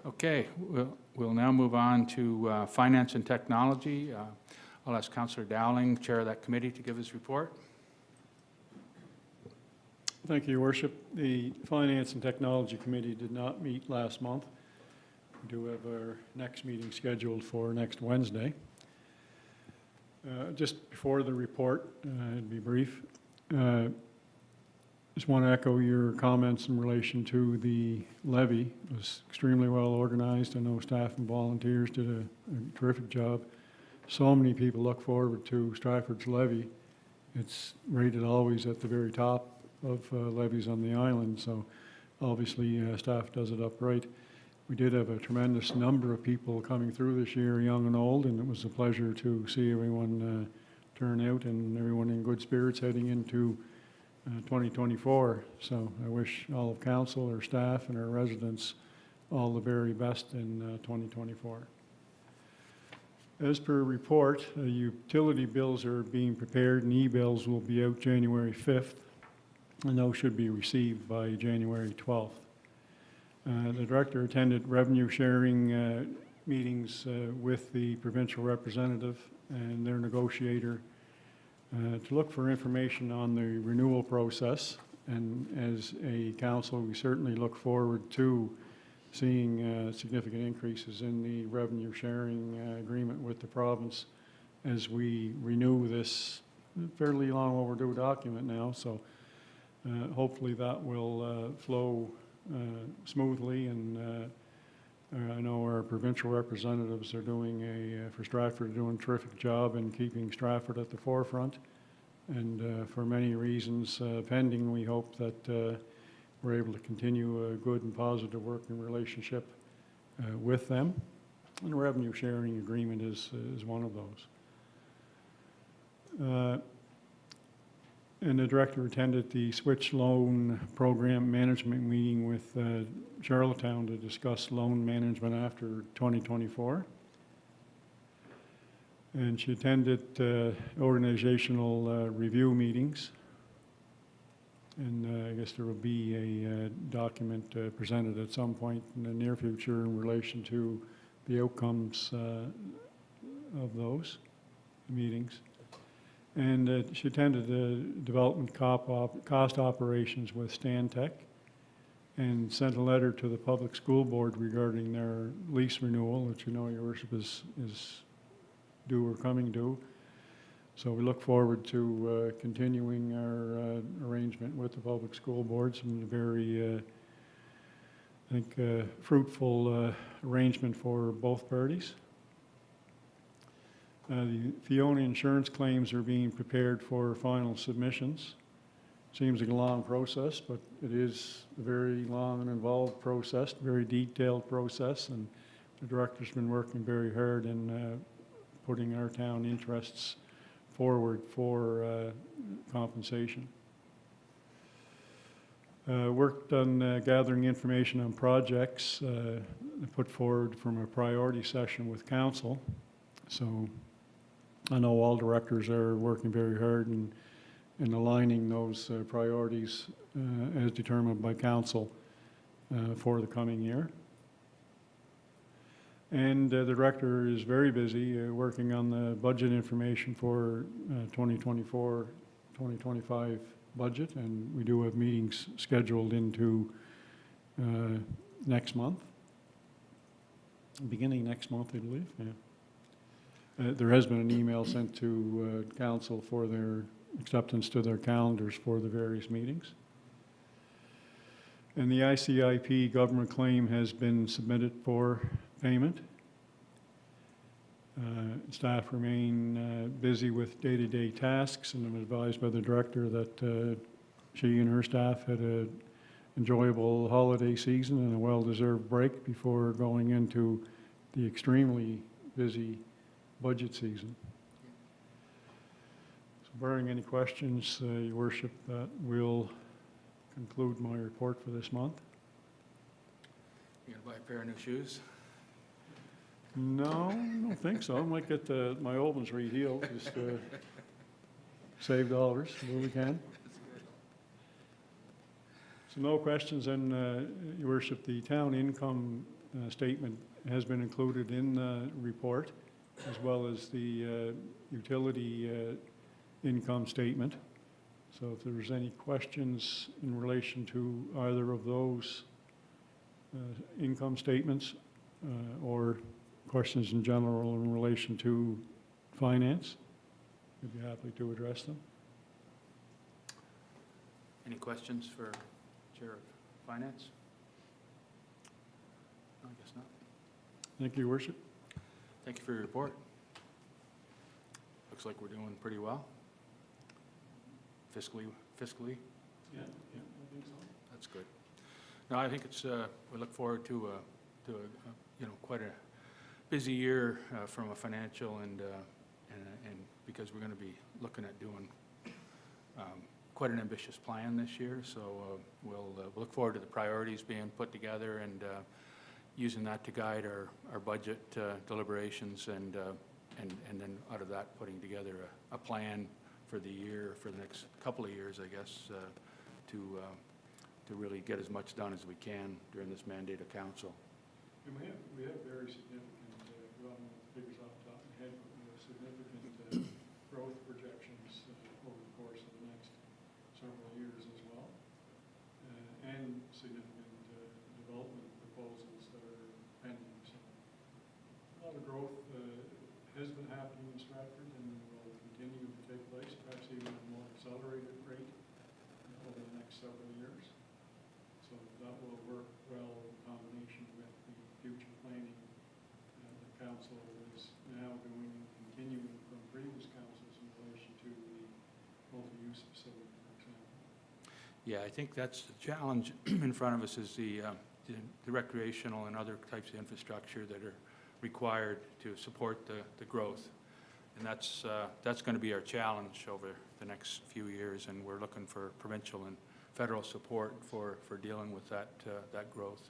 Speaker 1: Okay, we'll now move on to Finance and Technology. I'll ask Councillor Dowling, Chair of that committee, to give his report.
Speaker 5: Thank you, Your Worship. The Finance and Technology Committee did not meet last month. We do have our next meeting scheduled for next Wednesday. Just before the report, it'll be brief. Just want to echo your comments in relation to the levy. It was extremely well organized. I know staff and volunteers did a terrific job. So many people look forward to Stratford's levy. It's rated always at the very top of levies on the island, so obviously staff does it upright. We did have a tremendous number of people coming through this year, young and old, and it was a pleasure to see everyone turn out, and everyone in good spirits heading into 2024. So I wish all of council, our staff, and our residents all the very best in 2024. As per report, utility bills are being prepared, and e-bills will be out January 5th, and those should be received by January 12th. The director attended revenue sharing meetings with the provincial representative and their negotiator to look for information on the renewal process. And as a council, we certainly look forward to seeing significant increases in the revenue sharing agreement with the province as we renew this fairly long overdue document now. So hopefully that will flow smoothly, and I know our provincial representatives are doing for Stratford, doing a terrific job in keeping Stratford at the forefront. And for many reasons pending, we hope that we're able to continue a good and positive working relationship with them. And a revenue sharing agreement is one of those. And the director attended the Switch Loan Program Management meeting with Charlottetown to discuss loan management after 2024. And she attended organizational review meetings. And I guess there will be a document presented at some point in the near future in relation to the outcomes of those meetings. And she attended the development cost operations with Stantec and sent a letter to the public school board regarding their lease renewal, which you know, Your Worship, is due or coming due. So we look forward to continuing our arrangement with the public school boards, and a very, I think, fruitful arrangement for both parties. The Fiona insurance claims are being prepared for final submissions. Seems like a long process, but it is a very long and involved process, very detailed process, and the director's been working very hard in putting our town interests forward for compensation. Worked on gathering information on projects put forward from a priority session with council. So I know all directors are working very hard in aligning those priorities as determined by council for the coming year. And the director is very busy working on the budget information for 2024-2025 budget, and we do have meetings scheduled into next month, beginning next month, I believe. Yeah. There has been an email sent to council for their acceptance to their calendars for the various meetings. And the ICIP government claim has been submitted for payment. Staff remain busy with day-to-day tasks, and I'm advised by the director that she and her staff had an enjoyable holiday season and a well-deserved break before going into the extremely busy budget season. So barring any questions, Your Worship, that will conclude my report for this month.
Speaker 1: You gonna buy a pair of new shoes?
Speaker 5: No, I don't think so. I might get my old ones rehealed, just save dollars where we can. So no questions, and Your Worship, the town income statement has been included in the report, as well as the utility income statement. So if there's any questions in relation to either of those income statements or questions in general in relation to finance, we'd be happy to address them.
Speaker 1: Any questions for Chair of Finance? No, I guess not.
Speaker 5: Thank you, Your Worship.
Speaker 1: Thank you for your report. Looks like we're doing pretty well. Fiscally?
Speaker 5: Yeah, I think so.
Speaker 1: That's good. No, I think it's, we look forward to you know, quite a busy year from a financial and because we're going to be looking at doing quite an ambitious plan this year. So we'll look forward to the priorities being put together and using that to guide our budget deliberations and then out of that putting together a plan for the year, for the next couple of years, I guess, to really get as much done as we can during this mandate of council.
Speaker 5: And we have very significant, well, figures off the top of my head, but we have significant growth projections lot of growth has been happening in Stratford and will continue to take place, perhaps even at a more accelerated rate over the next several years. So that will work well in combination with the future planning the council is now doing and continuing from previous councils in relation to the multi-use facility, for example.
Speaker 1: Yeah, I think that's the challenge in front of us is the recreational and other types of infrastructure that are required to support the growth. And that's going to be our challenge over the next few years, and we're looking for provincial and federal support for dealing with that growth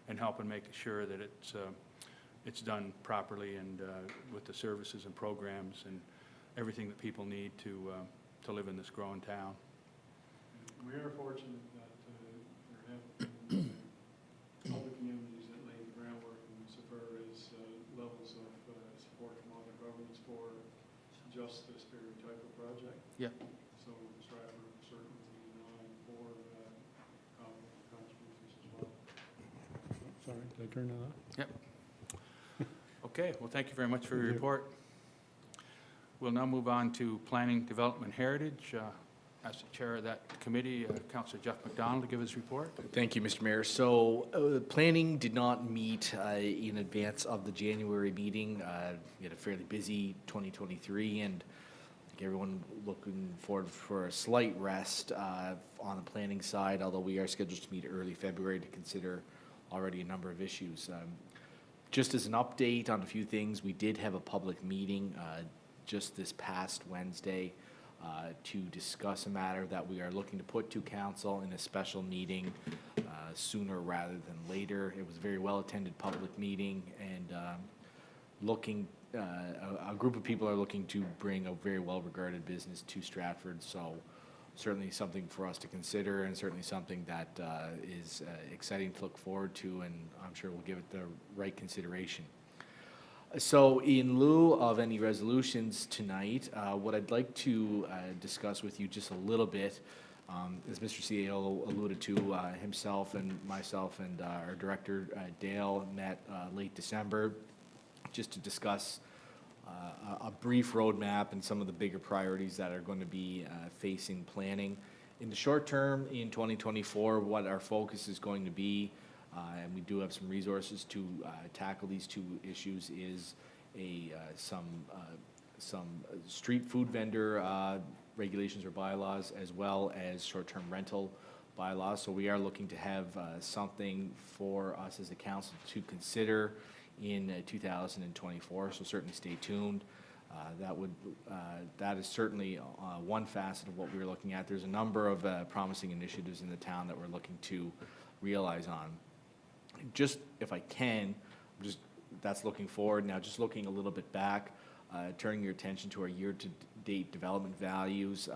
Speaker 1: and helping make sure that it's done properly and with the services and programs and everything that people need to live in this growing town.
Speaker 5: We are fortunate that there have been other communities that laid the groundwork insofar as levels of support from other governments for just this very type of project.
Speaker 1: Yeah.
Speaker 5: So Stratford certainly in line for contributions as well. Sorry, did I turn that off?
Speaker 1: Yep. Okay, well, thank you very much for your
Speaker 5: Thank you.
Speaker 1: report. We'll now move on to Planning, Development, Heritage. As the chair of that committee, Councillor Jeff McDonald to give his report.
Speaker 3: Thank you, Mr. Mayor. So planning did not meet in advance of the January meeting. We had a fairly busy 2023, and I think everyone looking forward for a slight rest on the planning side, although we are scheduled to meet early February to consider already a number of issues. Just as an update on a few things, we did have a public meeting just this past Wednesday to discuss a matter that we are looking to put to council in a special meeting sooner rather than later. It was a very well-attended public meeting, and a group of people are looking to bring a very well-regarded business to Stratford, so certainly something for us to consider and certainly something that is exciting to look forward to, and I'm sure we'll give it the right consideration. So in lieu of any resolutions tonight, what I'd like to discuss with you just a little bit, as Mr. CEO alluded to, himself and myself and our director, Dale, met late December just to discuss a brief roadmap and some of the bigger priorities that are going to be facing planning. In the short term, in 2024, what our focus is going to be, and we do have some resources to tackle these two issues, is some street food vendor regulations or bylaws, as well as short-term rental bylaws. So we are looking to have something for us as a council to consider in 2024. So certainly stay tuned. That is certainly one facet of what we're looking at. There's a number of promising initiatives in the town that we're looking to realize on. Just, if I can, that's looking forward. Now, just looking a little bit back, turning your attention to our year-to-date development values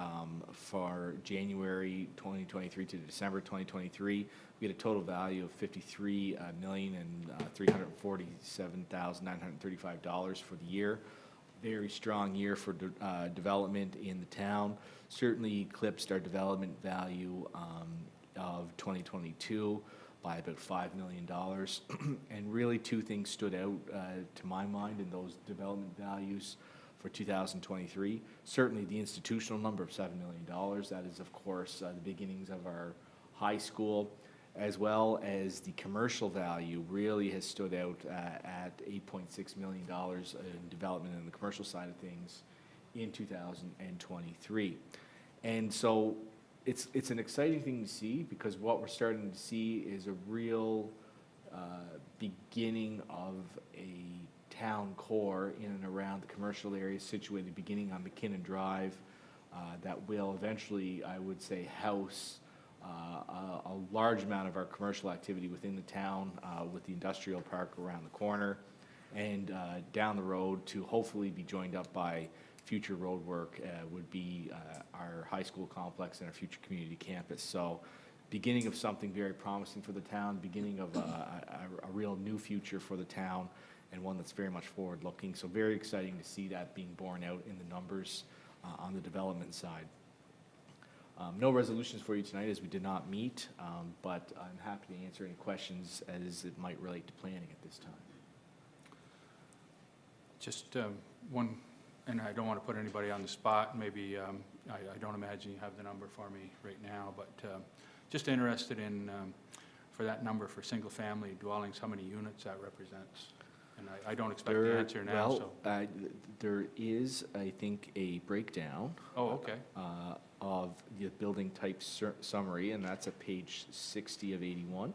Speaker 3: for January 2023 to December 2023, we had a total value of $53,347,935 for the year. Very strong year for development in the town. Certainly eclipsed our development value of 2022 by about $5 million. And really two things stood out to my mind in those development values for 2023. Certainly the institutional number of $7 million. That is, of course, the beginnings of our high school, as well as the commercial value really has stood out at $8.6 million in development in the commercial side of things in 2023. And so it's an exciting thing to see, because what we're starting to see is a real beginning of a town core in and around the commercial area situated beginning on McKinnon Drive that will eventually, I would say, house a large amount of our commercial activity within the town, with the industrial park around the corner, and down the road to hopefully be joined up by future road work would be our high school complex and our future community campus. So beginning of something very promising for the town, beginning of a real new future for the town, and one that's very much forward-looking. So very exciting to see that being borne out in the numbers on the development side. No resolutions for you tonight, as we did not meet, but I'm happy to answer any questions as it might relate to planning at this time.
Speaker 1: Just one, and I don't want to put anybody on the spot, maybe, I don't imagine you have the number for me right now, but just interested in, for that number for single-family dwellings, how many units that represents? And I don't expect the answer now, so.
Speaker 3: There is, I think, a breakdown
Speaker 1: Oh, okay.
Speaker 3: of the building type summary, and that's at page 60 of 81.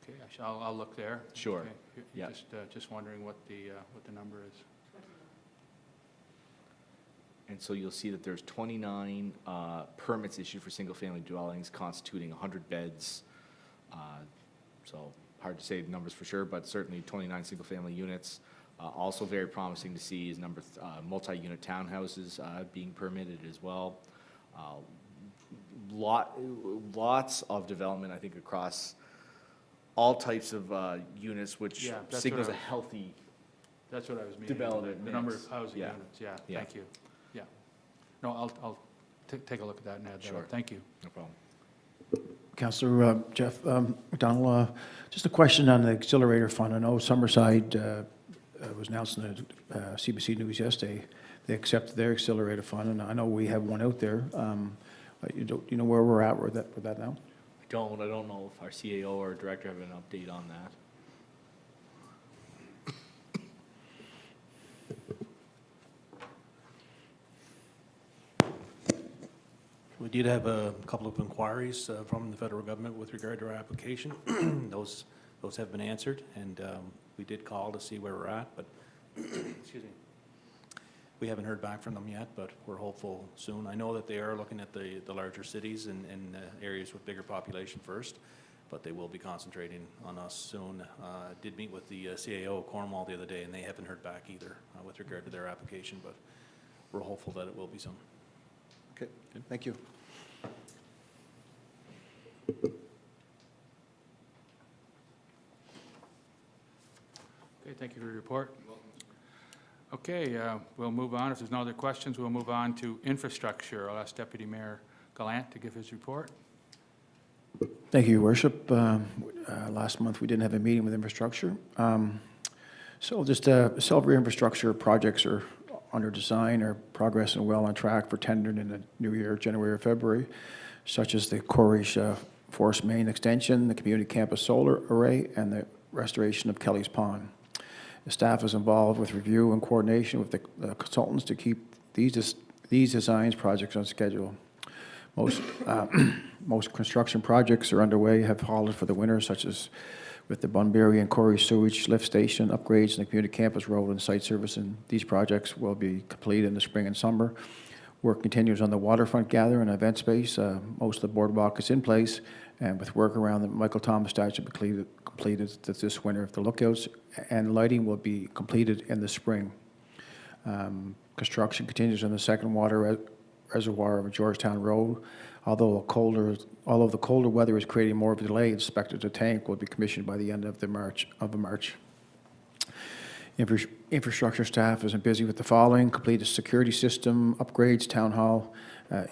Speaker 1: Okay, I'll look there.
Speaker 3: Sure.
Speaker 1: Okay.
Speaker 3: Yeah.
Speaker 1: Just wondering what the number is.
Speaker 3: And so you'll see that there's 29 permits issued for single-family dwellings constituting 100 beds. So hard to say the numbers for sure, but certainly 29 single-family units. Also very promising to see is multi-unit townhouses being permitted as well. Lots of development, I think, across all types of units, which
Speaker 1: Yeah, that's
Speaker 3: signals a
Speaker 1: what
Speaker 3: healthy
Speaker 1: That's what I was meaning.
Speaker 3: development
Speaker 1: The number
Speaker 3: mix.
Speaker 1: of housing
Speaker 3: Yeah.
Speaker 1: units, yeah,
Speaker 3: Yeah.
Speaker 1: thank you. Yeah. No, I'll take a look at that and add that
Speaker 3: Sure.
Speaker 1: up. Thank you.
Speaker 3: No problem.
Speaker 2: Councillor Jeff McDonald, just a question on the accelerator fund. I know Summerside was announced in the CBC News yesterday. They accepted their accelerator fund, and I know we have one out there. You know where we're at with that now?
Speaker 3: I don't know if our CAO or director have an update on that.
Speaker 4: We did have a couple of inquiries from the federal government with regard to our application. Those have been answered, and we did call to see where we're at, but excuse me. We haven't heard back from them yet, but we're hopeful soon. I know that they are looking at the larger cities and areas with bigger population first, but they will be concentrating on us soon. Did meet with the CAO of Cornwall the other day, and they haven't heard back either with regard to their application, but we're hopeful that it will be soon.
Speaker 2: Okay, thank you.
Speaker 1: Okay, thank you for your report. Okay, we'll move on. If there's no other questions, we'll move on to infrastructure. I'll ask Deputy Mayor Gallant to give his report.
Speaker 2: Thank you, Your Worship. Last month, we didn't have a meeting with infrastructure. So just several infrastructure projects are under design or progressing well on track for tendering in the new year, January or February, such as the Corrish Forest Main Extension, the Community Campus Solar Array, and the restoration of Kelly's Pond. The staff is involved with review and coordination with the consultants to keep these designs projects on schedule. Most construction projects are underway, have halted for the winter, such as with the Bunbury and Corey Sewage Lift Station upgrades and the Community Campus Road and site service, and these projects will be completed in the spring and summer. Work continues on the waterfront gather and event space. Most of the boardwalk is in place, and with work around the Michael Thomas statue completed this winter. The lookouts and lighting will be completed in the spring. Construction continues on the second water reservoir of Georgetown Road. Although the colder weather is creating more of a delay, it's expected the tank will be commissioned by the end of March. Infrastructure staff is busy with the following: completed security system upgrades, town hall,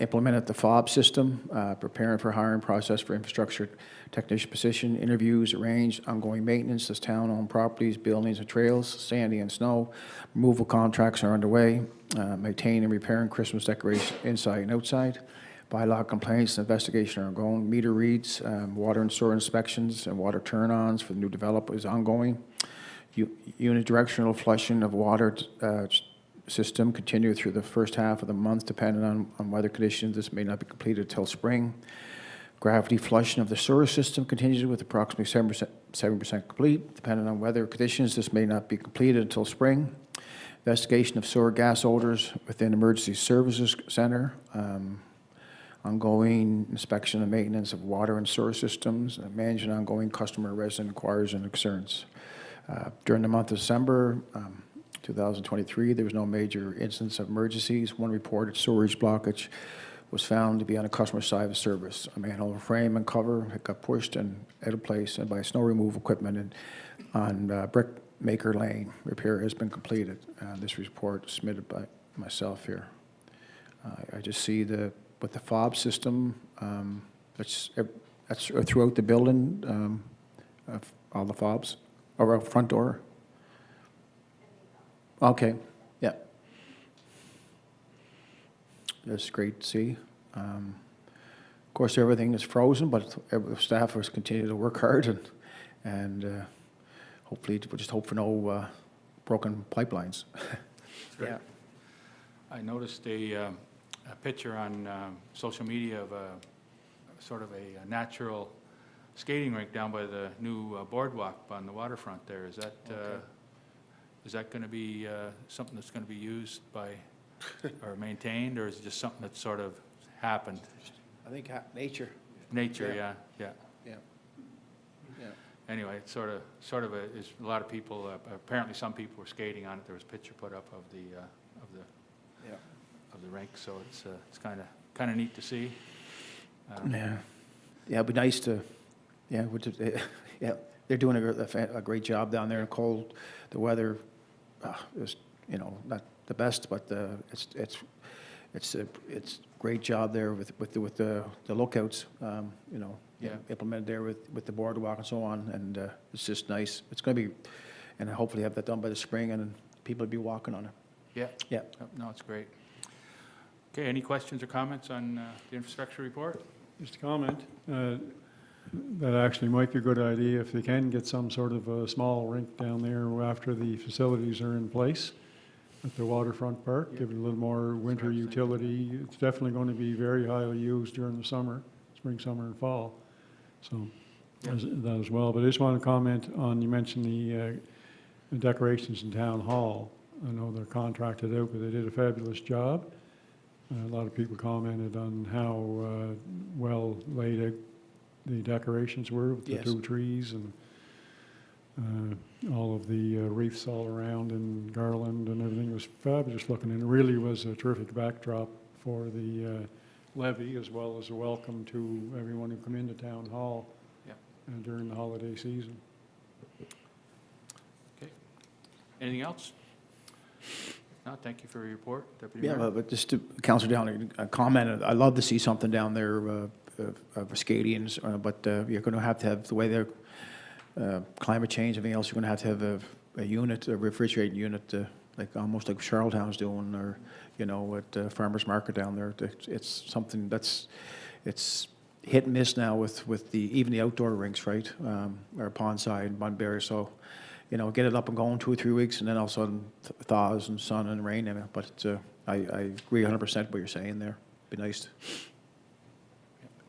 Speaker 2: implemented the FOB system, preparing for hiring process for infrastructure technician position, interviews arranged, ongoing maintenance as town-owned properties, buildings and trails, sandy and snow. Removal contracts are underway, maintaining and repairing Christmas decorations inside and outside. Bylaw complaints and investigation are ongoing. Meter reads, water and sewer inspections, and water turn-ons for the new development is ongoing. Unidirectional flushing of water system continue through the first half of the month, depending on weather conditions. This may not be completed until spring. Gravity flushing of the sewer system continues with approximately 7% complete. Depending on weather conditions, this may not be completed until spring. Investigation of sewer gas odors within Emergency Services Center. Ongoing inspection and maintenance of water and sewer systems, and managing ongoing customer resident inquiries and concerns. During the month of December 2023, there was no major incidents of emergencies. One reported sewerage blockage was found to be on the customer side of the service. A manhole frame and cover had got pushed and out of place and by snow removal equipment on Brickmaker Lane. Repair has been completed. This report submitted by myself here. I just see with the FOB system, that's throughout the building, all the fobs, or front door? Okay, yeah. That's great to see. Of course, everything is frozen, but staff has continued to work hard, and hopefully, we'll just hope for no broken pipelines.
Speaker 1: great.
Speaker 2: Yeah.
Speaker 1: I noticed a picture on social media of a sort of a natural skating rink down by the new boardwalk on the waterfront there. Is that going to be something that's going to be used by or maintained, or is it just something that sort of happened?
Speaker 2: I think nature.
Speaker 1: Nature,
Speaker 2: Yeah.
Speaker 1: yeah.
Speaker 2: Yeah. Yeah.
Speaker 1: Anyway, it's sort of is a lot of people, apparently some people were skating on it. There was a picture put up of the
Speaker 2: Yeah.
Speaker 1: of the rink, so it's kind of neat to see.
Speaker 2: Yeah. Yeah, it'd be nice to, yeah, yeah, they're doing a great job down there in cold. The weather is, you know, not the best, but it's a great job there with the lookouts, you know,
Speaker 1: Yeah.
Speaker 2: implemented there with the boardwalk and so on, and it's just nice. It's going to be, and hopefully have that done by the spring, and people will be walking on it.
Speaker 1: Yeah.
Speaker 2: Yeah.
Speaker 1: No, it's great. Okay, any questions or comments on the infrastructure report?
Speaker 5: Just a comment, that actually might be a good idea if they can get some sort of a small rink down there after the facilities are in place at the waterfront park, give it a little more winter utility. It's definitely going to be very highly used during the summer, spring, summer, and fall. So that as well. But I just want to comment on, you mentioned the decorations in Town Hall. I know they're contracted out, but they did a fabulous job. A lot of people commented on how well laid out the decorations were with the
Speaker 2: Yes.
Speaker 5: 2 trees and all of the wreaths all around and garland and everything was fabulous looking, and it really was a terrific backdrop for the levee, as well as a welcome to everyone who come into Town Hall during the holiday season.
Speaker 1: Okay. Anything else? No, thank you for your report, Deputy
Speaker 2: Yeah,
Speaker 1: Mayor.
Speaker 2: but just to, Councillor Downey commented, I'd love to see something down there of skating, but you're going to have the way they're climate change, everything else, you're going to have a unit, a refrigerated unit, like almost like Charlottetown's doing, or, you know, at Farmers Market down there. It's something it's hit and miss now with even the outdoor rinks, right? Or Pondside, Bunbury, so, you know, get it up and going 2 or 3 weeks, and then all of a sudden thaws and sun and rain in it. But I agree 100% what you're saying there. Be nice.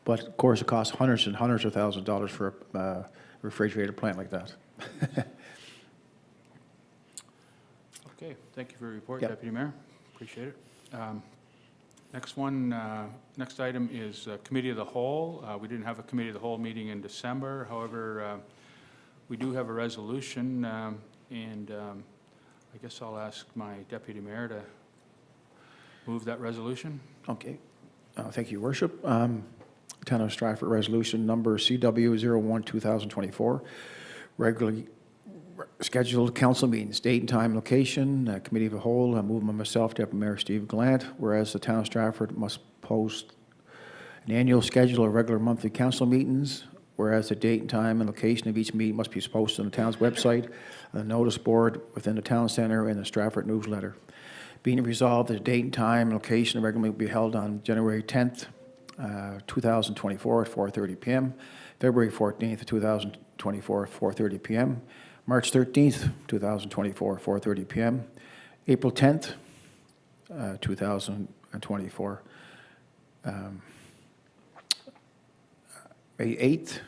Speaker 2: But of course, it costs hundreds and hundreds of thousands of dollars for a refrigerated plant like that.
Speaker 1: Okay, thank you for your report,
Speaker 2: Yep.
Speaker 1: Deputy Mayor. Appreciate it. Next item is Committee of the Whole. We didn't have a Committee of the Whole meeting in December. However, we do have a resolution, and I guess I'll ask my Deputy Mayor to move that resolution.
Speaker 2: Okay. Thank you, Worship. Town of Stratford Resolution Number CW01-2024, regularly scheduled council meetings, date and time, location, Committee of the Whole, moved by myself, Deputy Mayor Steve Gallant, whereas the Town of Stratford must post an annual schedule of regular monthly council meetings, whereas the date and time and location of each meeting must be posted on the town's website, on the notice board within the town center, and the Stratford newsletter. Being resolved that the date and time and location of the regular meeting will be held on January 10th, 2024 at 4:30 p.m., February 14th, 2024 at 4:30 p.m., March 13th, 2024 at 4:30 p.m., April 10th, 2024, May 8th,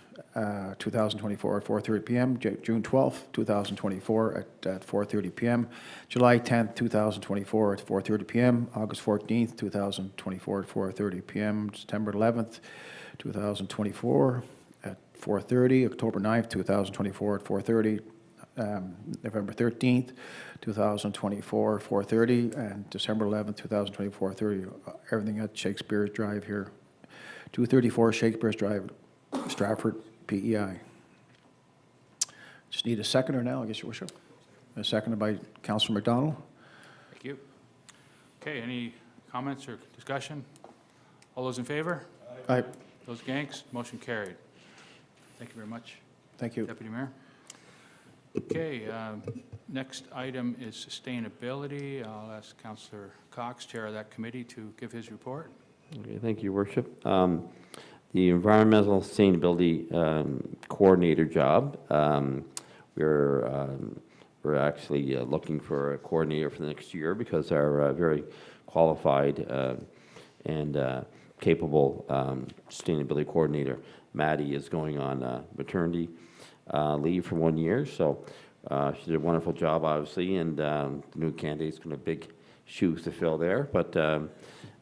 Speaker 2: 2024 at 4:30 p.m., June 12th, 2024 at 4:30 p.m., July 10th, 2024 at 4:30 p.m., August 14th, 2024 at 4:30 p.m., September 11th, 2024 at 4:30, October 9th, 2024 at 4:30, November 13th, 2024 at 4:30, and December 11th, 2024 at 30. Everything at Shakespeare Drive here, 234 Shakespeare Drive, Stratford, PEI. Just need a seconder now, I guess, Your Worship. A seconded by Councillor McDonald.
Speaker 1: Thank you. Okay, any comments or discussion? All those in favor?
Speaker 2: Aye.
Speaker 1: Those against? Motion carried. Thank you very much,
Speaker 2: Thank you.
Speaker 1: Deputy Mayor. Okay, next item is sustainability. I'll ask Councillor Cox, Chair of that committee, to give his report.
Speaker 9: Okay, thank you, Worship. The Environmental Sustainability Coordinator job, we're actually looking for a coordinator for the next year because our very qualified and capable sustainability coordinator, Maddie, is going on maternity leave for 1 year. So she did a wonderful job, obviously, and the new candidate's going to have big shoes to fill there, but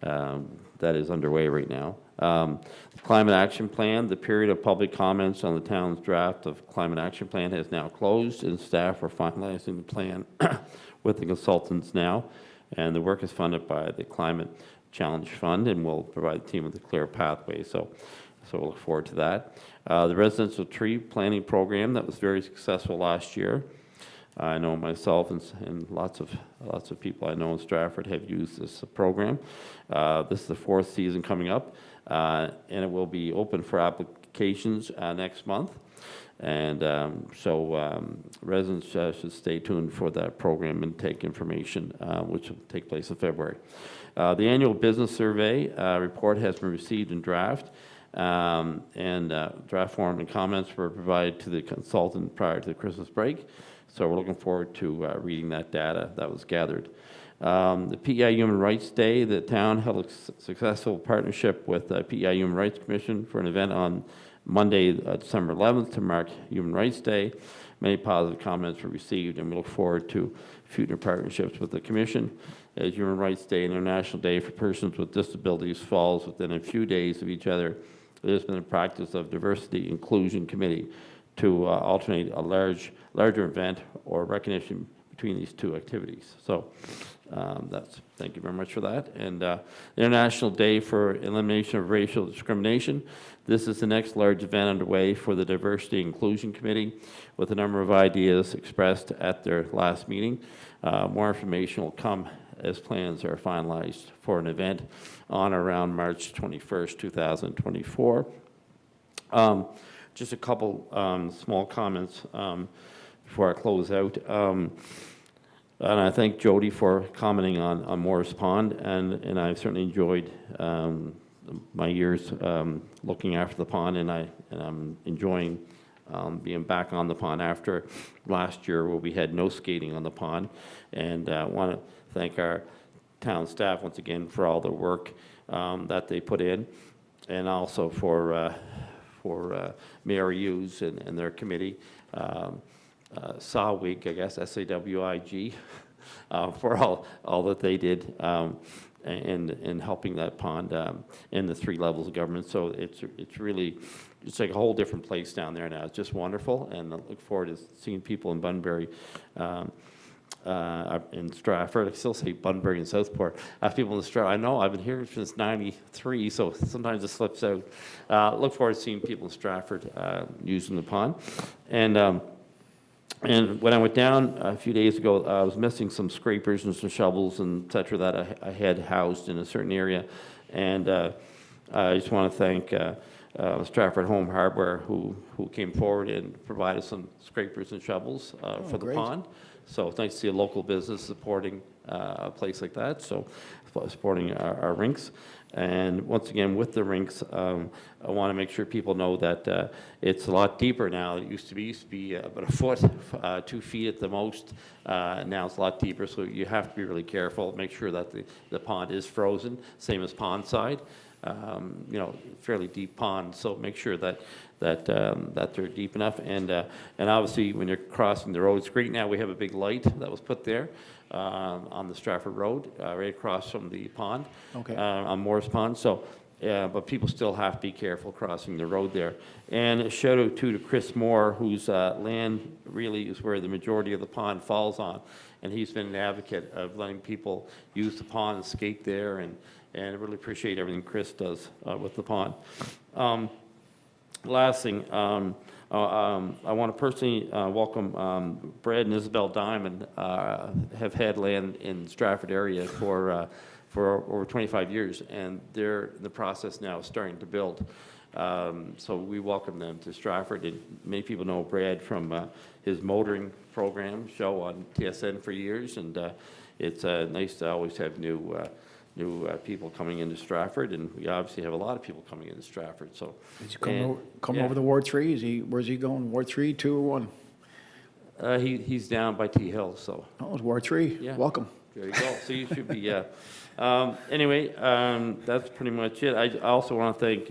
Speaker 9: that is underway right now. The Climate Action Plan, the period of public comments on the town's draft of Climate Action Plan has now closed, and staff are finalizing the plan with the consultants now. And the work is funded by the Climate Challenge Fund and will provide the team with a clear pathway. So we'll look forward to that. The residential tree planting program that was very successful last year. I know myself and lots of people I know in Stratford have used this program. This is the 4th season coming up, and it will be open for applications next month. And residents should stay tuned for that program and take information, which will take place in February. The annual business survey report has been received in draft, and draft form and comments were provided to the consultant prior to the Christmas break. So we're looking forward to reading that data that was gathered. The PEI Human Rights Day, the town held a successful partnership with the PEI Human Rights Commission for an event on Monday, December 11th to mark Human Rights Day. Many positive comments were received, and we look forward to future partnerships with the Commission. As Human Rights Day, International Day for Persons with Disabilities, falls within a few days of each other, there's been a practice of Diversity Inclusion Committee to alternate a larger event or recognition between these two activities. So thank you very much for that. And International Day for Elimination of Racial Discrimination. This is the next large event underway for the Diversity Inclusion Committee, with a number of ideas expressed at their last meeting. More information will come as plans are finalized for an event on or around March 21st, 2024. Just a couple small comments before I close out. And I thank Jody for commenting on Morris Pond, and I've certainly enjoyed my years looking after the pond, and I'm enjoying being back on the pond after last year where we had no skating on the pond. And I want to thank our town staff once again for all the work that they put in, and also for Mayor Hughes and their committee, SAWIG, I guess, SAWIG, for all that they did in helping that pond in the 3 levels of government. So it's like a whole different place down there now. It's just wonderful, and I look forward to seeing people in Bunbury, in Stratford. I still say Bunbury and Southport. I have people in Stratford. I know I've been here since '93, so sometimes it slips out. Look forward to seeing people in Stratford using the pond. And when I went down a few days ago, I was missing some scrapers and some shovels and et cetera that I had housed in a certain area. And I just want to thank Stratford Home Hardware who came forward and provided some scrapers and shovels for the pond. So it's nice to see a local business supporting a place like that, so supporting our rinks. And once again, with the rinks, I want to make sure people know that it's a lot deeper now. It used to be about a foot, 2 feet at the most. Now it's a lot deeper, so you have to be really careful. Make sure that the pond is frozen, same as pond side. Fairly deep pond, so make sure that they're deep enough. And obviously, when you're crossing the road, it's great now. We have a big light that was put there on the Stratford Road, right across from the pond, on Morris Pond. So, but people still have to be careful crossing the road there. And a shout out to Chris Moore, whose land really is where the majority of the pond falls on, and he's been an advocate of letting people use the pond and skate there, and I really appreciate everything Chris does with the pond. Last thing, I want to personally welcome Brad and Isabel Diamond, have had land in Stratford area for for over 25 years, and they're in the process now of starting to build. So we welcome them to Stratford. And many people know Brad from his motoring program show on TSN for years, and it's nice to always have new people coming into Stratford, and we obviously have a lot of people coming into Stratford. So
Speaker 2: Is he coming
Speaker 9: yeah.
Speaker 2: over the Ward 3? Where's he going? Ward 3, 2, or 1?
Speaker 9: He's down by T Hill, so
Speaker 2: Oh, it's Ward 3.
Speaker 9: Yeah.
Speaker 2: Welcome.
Speaker 9: there you go. So you should be, yeah. Anyway, that's pretty much it. I also want to thank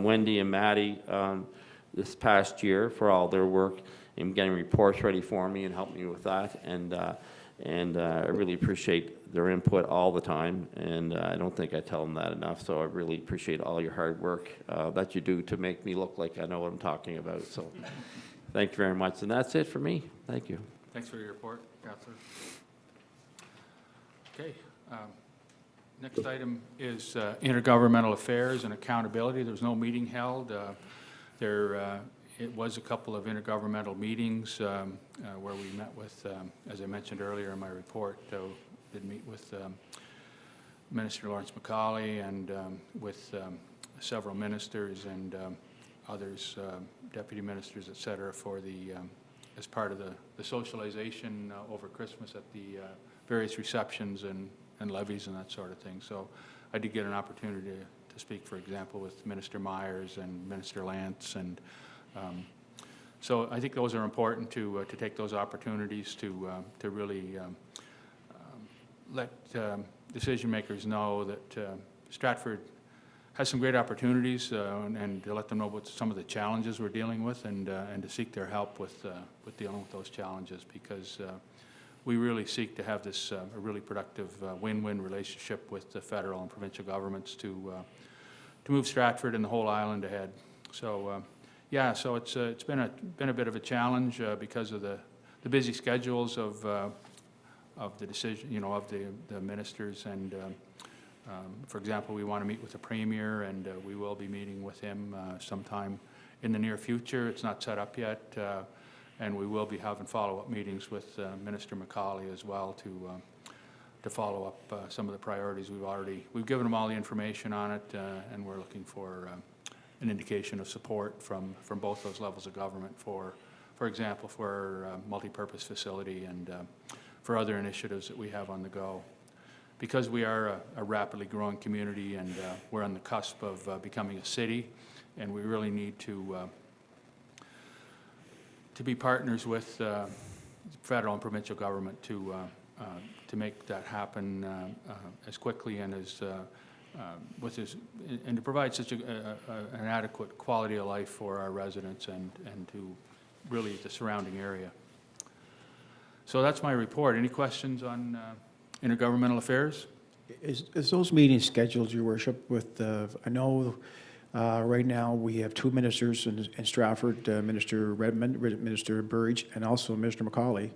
Speaker 9: Wendy and Maddie this past year for all their work in getting reports ready for me and helping me with that. And I really appreciate their input all the time, and I don't think I tell them that enough. So I really appreciate all your hard work that you do to make me look like I know what I'm talking about. So thank you very much, and that's it for me. Thank you.
Speaker 1: Thanks for your report, Councillor. Okay. Next item is intergovernmental affairs and accountability. There was no meeting held. It was a couple of intergovernmental meetings where we met with, as I mentioned earlier in my report, did meet with Minister Lawrence McCauley and with several ministers and others, deputy ministers, et cetera, for the as part of the socialization over Christmas at the various receptions and levies and that sort of thing. So I did get an opportunity to speak, for example, with Minister Myers and Minister Lance, and so I think those are important to take those opportunities to really let decision makers know that Stratford has some great opportunities, and to let them know what some of the challenges we're dealing with, and to seek their help with dealing with those challenges, because we really seek to have this a really productive win-win relationship with the federal and provincial governments to move Stratford and the whole island ahead. So yeah, so it's been a bit of a challenge because of the busy schedules of the decision, of the ministers, and for example, we want to meet with the Premier, and we will be meeting with him sometime in the near future. It's not set up yet, and we will be having follow-up meetings with Minister McCauley as well to follow up some of the priorities we've given them all the information on it, and we're looking for an indication of support from both those levels of government for example, for multi-purpose facility and for other initiatives that we have on the go. Because we are a rapidly growing community, and we're on the cusp of becoming a city, and we really need to be partners with federal and provincial government to make that happen as quickly and and to provide such an adequate quality of life for our residents and to really the surrounding area. So that's my report. Any questions on intergovernmental affairs?
Speaker 2: Is those meetings scheduled, Your Worship, with, I know right now we have two ministers in Stratford, Minister Redmond, Minister Burridge, and also Minister McCauley.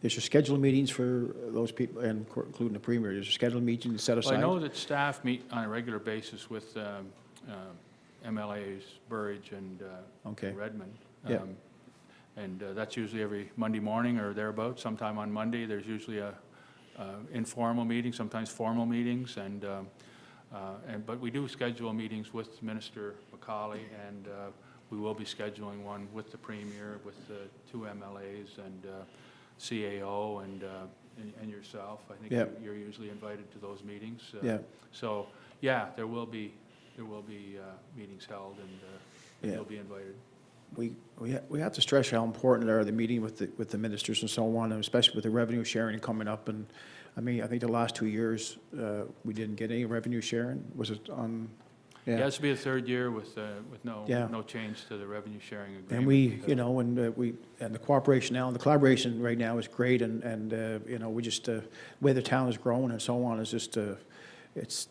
Speaker 2: Is there scheduled meetings for those people, and including the Premier? Is there scheduled meetings set aside?
Speaker 1: Well, I know that staff meet on a regular basis with MLAs Burridge and Redmond.
Speaker 2: Yeah.
Speaker 1: And that's usually every Monday morning or thereabouts. Sometime on Monday, there's usually a informal meeting, sometimes formal meetings, but we do schedule meetings with Minister McCauley, and we will be scheduling one with the Premier, with the two MLAs and CAO and yourself. I think you're usually invited to those meetings. So yeah, there will be meetings held, and you'll be invited.
Speaker 2: We have to stress how important the meeting with the ministers and so on, and especially with the revenue sharing coming up. And I mean, I think the last 2 years we didn't get any revenue sharing. Was it on?
Speaker 1: Yeah, this will be the third year with no change to the revenue sharing agreement.
Speaker 2: And the cooperation now, and the collaboration right now is great, and we just the way the town is growing and so on is just it's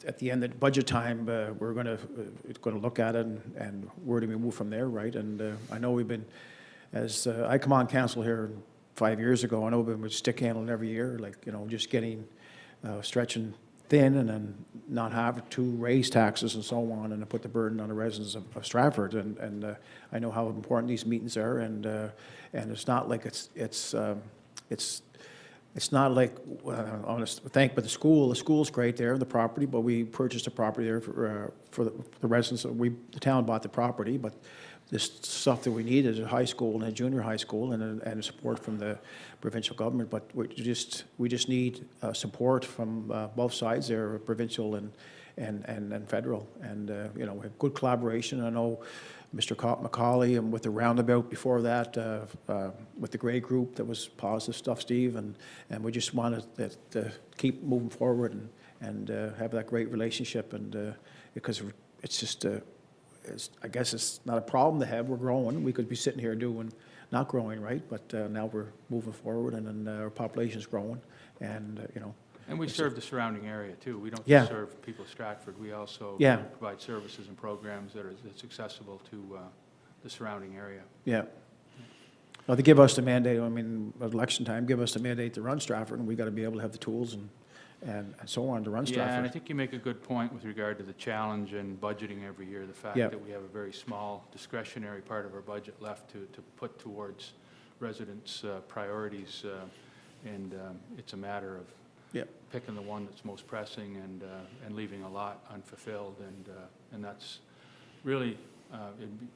Speaker 2: at the end of budget time, we're going to look at it and where do we move from there, right? And I know we've been, as I come on council here 5 years ago, I know we've been stick handling every year, just getting stretching thin, and then not have to raise taxes and so on, and to put the burden on the residents of Stratford. And I know how important these meetings are, and it's not like it's it's not like, I want to thank, but the school's great there, the property, but we purchased a property there for the residents. The town bought the property, but this stuff that we need is a high school and a junior high school and support from the provincial government. But we just need support from both sides there, provincial and federal. And, you know, we have good collaboration. I know Mr. McCauley and with the roundabout before that, with the grade group, that was positive stuff, Steve. And we just wanted to keep moving forward and have that great relationship. And because it's just, I guess it's not a problem to have. We're growing. We could be sitting here not growing, right? But now we're moving forward, and our population's growing, and you know.
Speaker 1: And we serve the surrounding area too. We don't
Speaker 2: Yeah.
Speaker 1: just serve people of Stratford. We also
Speaker 2: Yeah.
Speaker 1: provide services and programs that's accessible to the surrounding area.
Speaker 2: Yeah. Well, they give us the mandate. I mean, at election time, give us the mandate to run Stratford, and we got to be able to have the tools and so on to run Stratford.
Speaker 1: Yeah, and I think you make a good point with regard to the challenge in budgeting every year, the fact
Speaker 2: Yeah.
Speaker 1: that we have a very small discretionary part of our budget left to put towards residents' priorities, and it's a matter of
Speaker 2: Yeah.
Speaker 1: picking the one that's most pressing and leaving a lot unfulfilled, and that's really,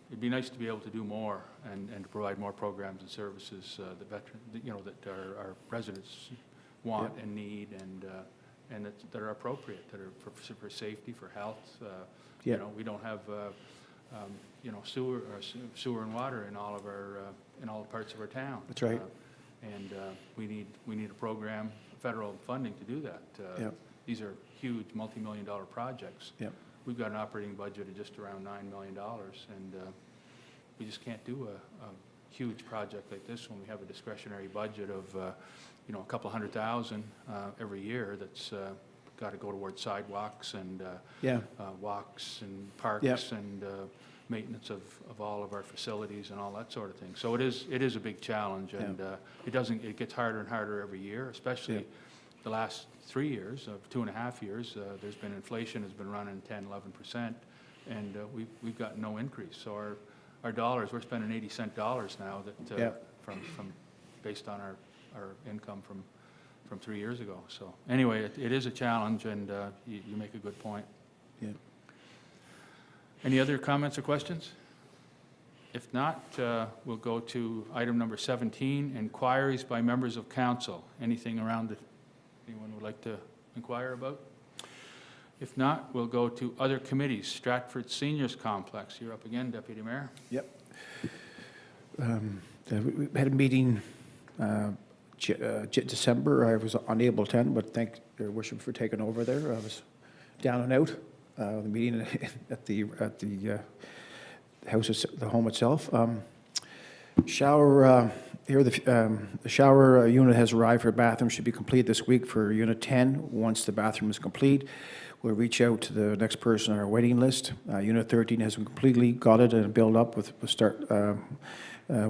Speaker 1: it'd be nice to be able to do more and to provide more programs and services that our residents want and need, and that are appropriate, that are for safety, for health.
Speaker 2: Yeah.
Speaker 1: You know, we don't have sewer and water in all the parts of our town.
Speaker 2: That's right.
Speaker 1: And we need a program, federal funding to do that.
Speaker 2: Yeah.
Speaker 1: These are huge multi-million-dollar projects.
Speaker 2: Yeah.
Speaker 1: We've got an operating budget of just around $9 million, and we just can't do a huge project like this when we have a discretionary budget of a couple $100,000 every year that's got to go towards sidewalks and walks and parks and maintenance of all of our facilities and all that sort of thing. So it is a big challenge, and it gets harder and harder every year, especially the last 3 years, 2.5 years. There's been inflation has been running 10, 11%, and we've got no increase. So our dollars, we're spending 80-cent dollars now that from based on our income from 3 years ago. So anyway, it is a challenge, and you make a good point.
Speaker 2: Yeah.
Speaker 1: Any other comments or questions? If not, we'll go to item number 17, inquiries by members of council. Anything around it anyone would like to inquire about? If not, we'll go to other committees. Stratford Seniors Complex. You're up again, Deputy Mayor.
Speaker 2: Yep. We had a meeting December. I was unable to attend, but thank your worship for taking over there. I was down and out. The meeting at the house, the home itself. Shower here. The shower unit has arrived. For bathroom should be complete this week for Unit 10. Once the bathroom is complete, we'll reach out to the next person on our waiting list. Unit 13 has been completely gutted and built up. We'll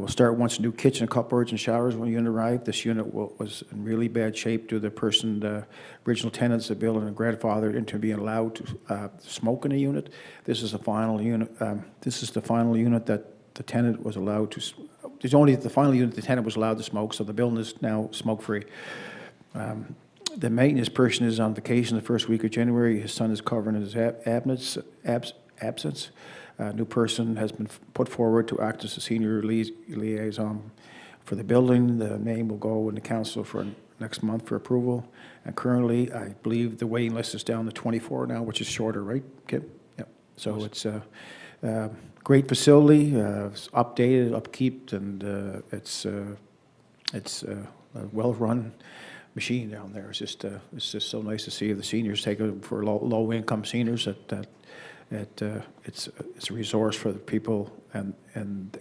Speaker 2: start once a new kitchen, cupboards, and showers when the unit arrived. This unit was in really bad shape due to the original tenants of the building and grandfathered into being allowed to smoke in the unit. This is the final unit. This is the final unit that the tenant was allowed to. There's only the final unit the tenant was allowed to smoke, so the building is now smoke-free. The maintenance person is on vacation the first week of January. His son is covering his absence. A new person has been put forward to act as a senior liaison for the building. The name will go in the council for next month for approval. And currently, I believe the waiting list is down to 24 now, which is shorter, right, Kip? Yep. So it's a great facility, it's updated, upkeep, and it's a well-run machine down there. It's just so nice to see the seniors take it for low-income seniors that it's a resource for the people and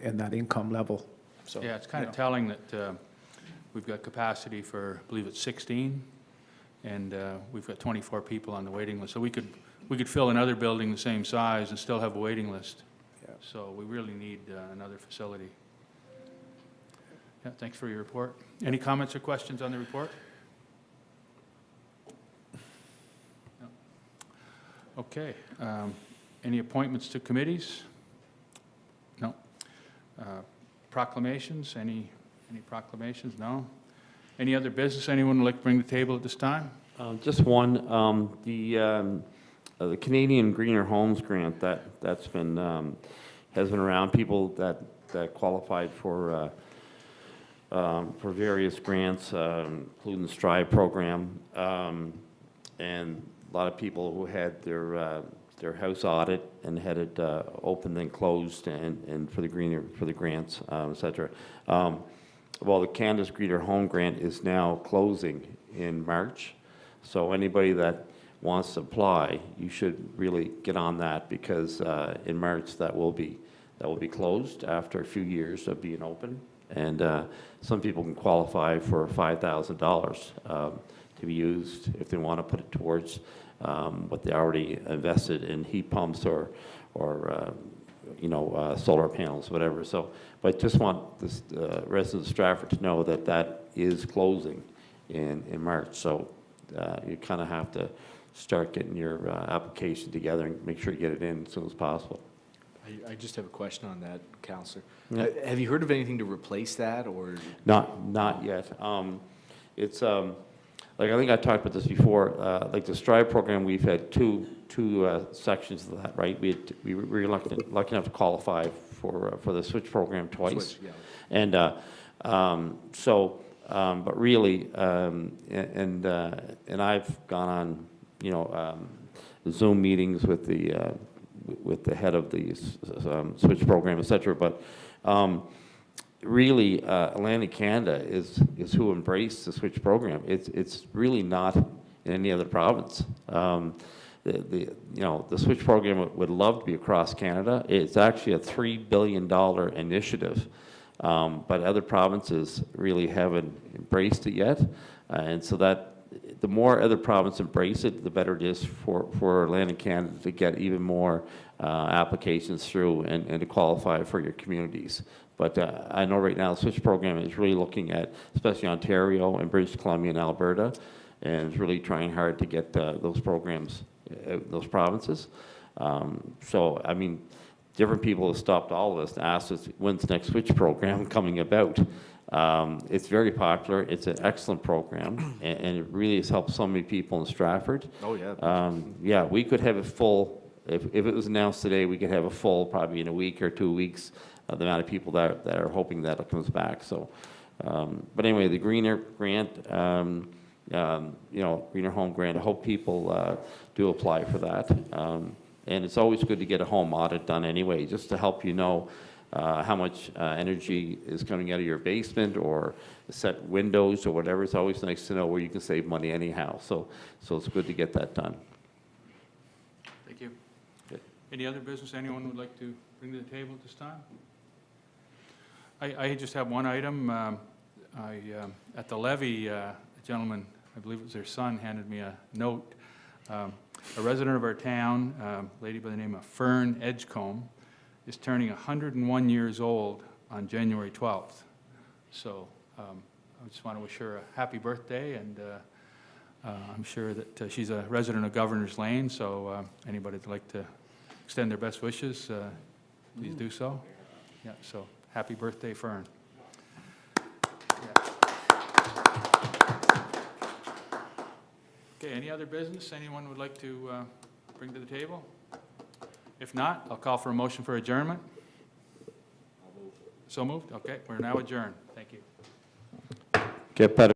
Speaker 2: that income level. So
Speaker 1: Yeah, it's kind of telling that we've got capacity for, I believe it's 16, and we've got 24 people on the waiting list. So we could fill another building the same size and still have a waiting list.
Speaker 2: Yeah.
Speaker 1: So we really need another facility. Yeah, thanks for your report. Any comments or questions on the report? No. Okay. Any appointments to committees? No. Proclamations? Any proclamations? No. Any other business anyone would like to bring to the table at this time?
Speaker 9: Just one, the Canadian Greener Homes Grant, that's been, has been around, people that qualified for various grants, including the STRIVE program, and a lot of people who had their house audit and had it opened and closed, and for the grants, et cetera. Well, the Canada's Greener Home Grant is now closing in March, so anybody that wants to apply, you should really get on that, because in March that will be closed after a few years of being open, and some people can qualify for $5,000 to be used if they want to put it towards what they already invested in heat pumps or solar panels, whatever. So, but just want this residents of Stratford to know that that is closing in March. So you kind of have to start getting your application together and make sure you get it in as soon as possible.
Speaker 3: I just have a question on that, Councillor.
Speaker 9: Yeah.
Speaker 3: Have you heard of anything to replace that, or?
Speaker 9: Not yet. It's like, I think I talked about this before. Like the STRIVE program, we've had two sections of that, right? We were lucky enough to qualify for the Switch program twice.
Speaker 3: Switch, yeah.
Speaker 9: And but really, and I've gone on, Zoom meetings with the head of the Switch program, et cetera. But really, Atlantic Canada is who embraced the Switch program. It's really not in any other province. The Switch program would love to be across Canada. It's actually a $3 billion initiative, but other provinces really haven't embraced it yet. And so that the more other provinces embrace it, the better it is for Atlantic Canada to get even more applications through and to qualify for your communities. But I know right now the Switch program is really looking at, especially Ontario and British Columbia and Alberta, and is really trying hard to get those programs out those provinces. So, I mean, different people have stopped all of us to ask us, when's the next Switch program coming about? It's very popular. It's an excellent program, and it really has helped so many people in Stratford.
Speaker 3: Oh, yeah.
Speaker 9: Yeah, we could have a full, if it was announced today, we could have a full, probably in a week or 2 weeks, the amount of people that are hoping that it comes back. So, but anyway, the Greener Grant, Greener Home Grant, I hope people do apply for that. And it's always good to get a home audit done anyway, just to help you know how much energy is coming out of your basement or set windows or whatever. It's always nice to know where you can save money anyhow. So it's good to get that done.
Speaker 1: Thank you.
Speaker 9: Good.
Speaker 1: Any other business anyone would like to bring to the table at this time? I just have one item. At the levy, a gentleman, I believe it was their son, handed me a note. A resident of our town, a lady by the name of Fern Edgecombe, is turning 101 years old on January 12th. So I just want to wish her a happy birthday, and I'm sure that she's a resident of Governor's Lane, so anybody that'd like to extend their best wishes, please do so. Yeah, so happy birthday, Fern. Okay, any other business anyone would like to bring to the table? If not, I'll call for a motion for adjournment. So moved? Okay, we're now adjourned. Thank you.
Speaker 9: Get better.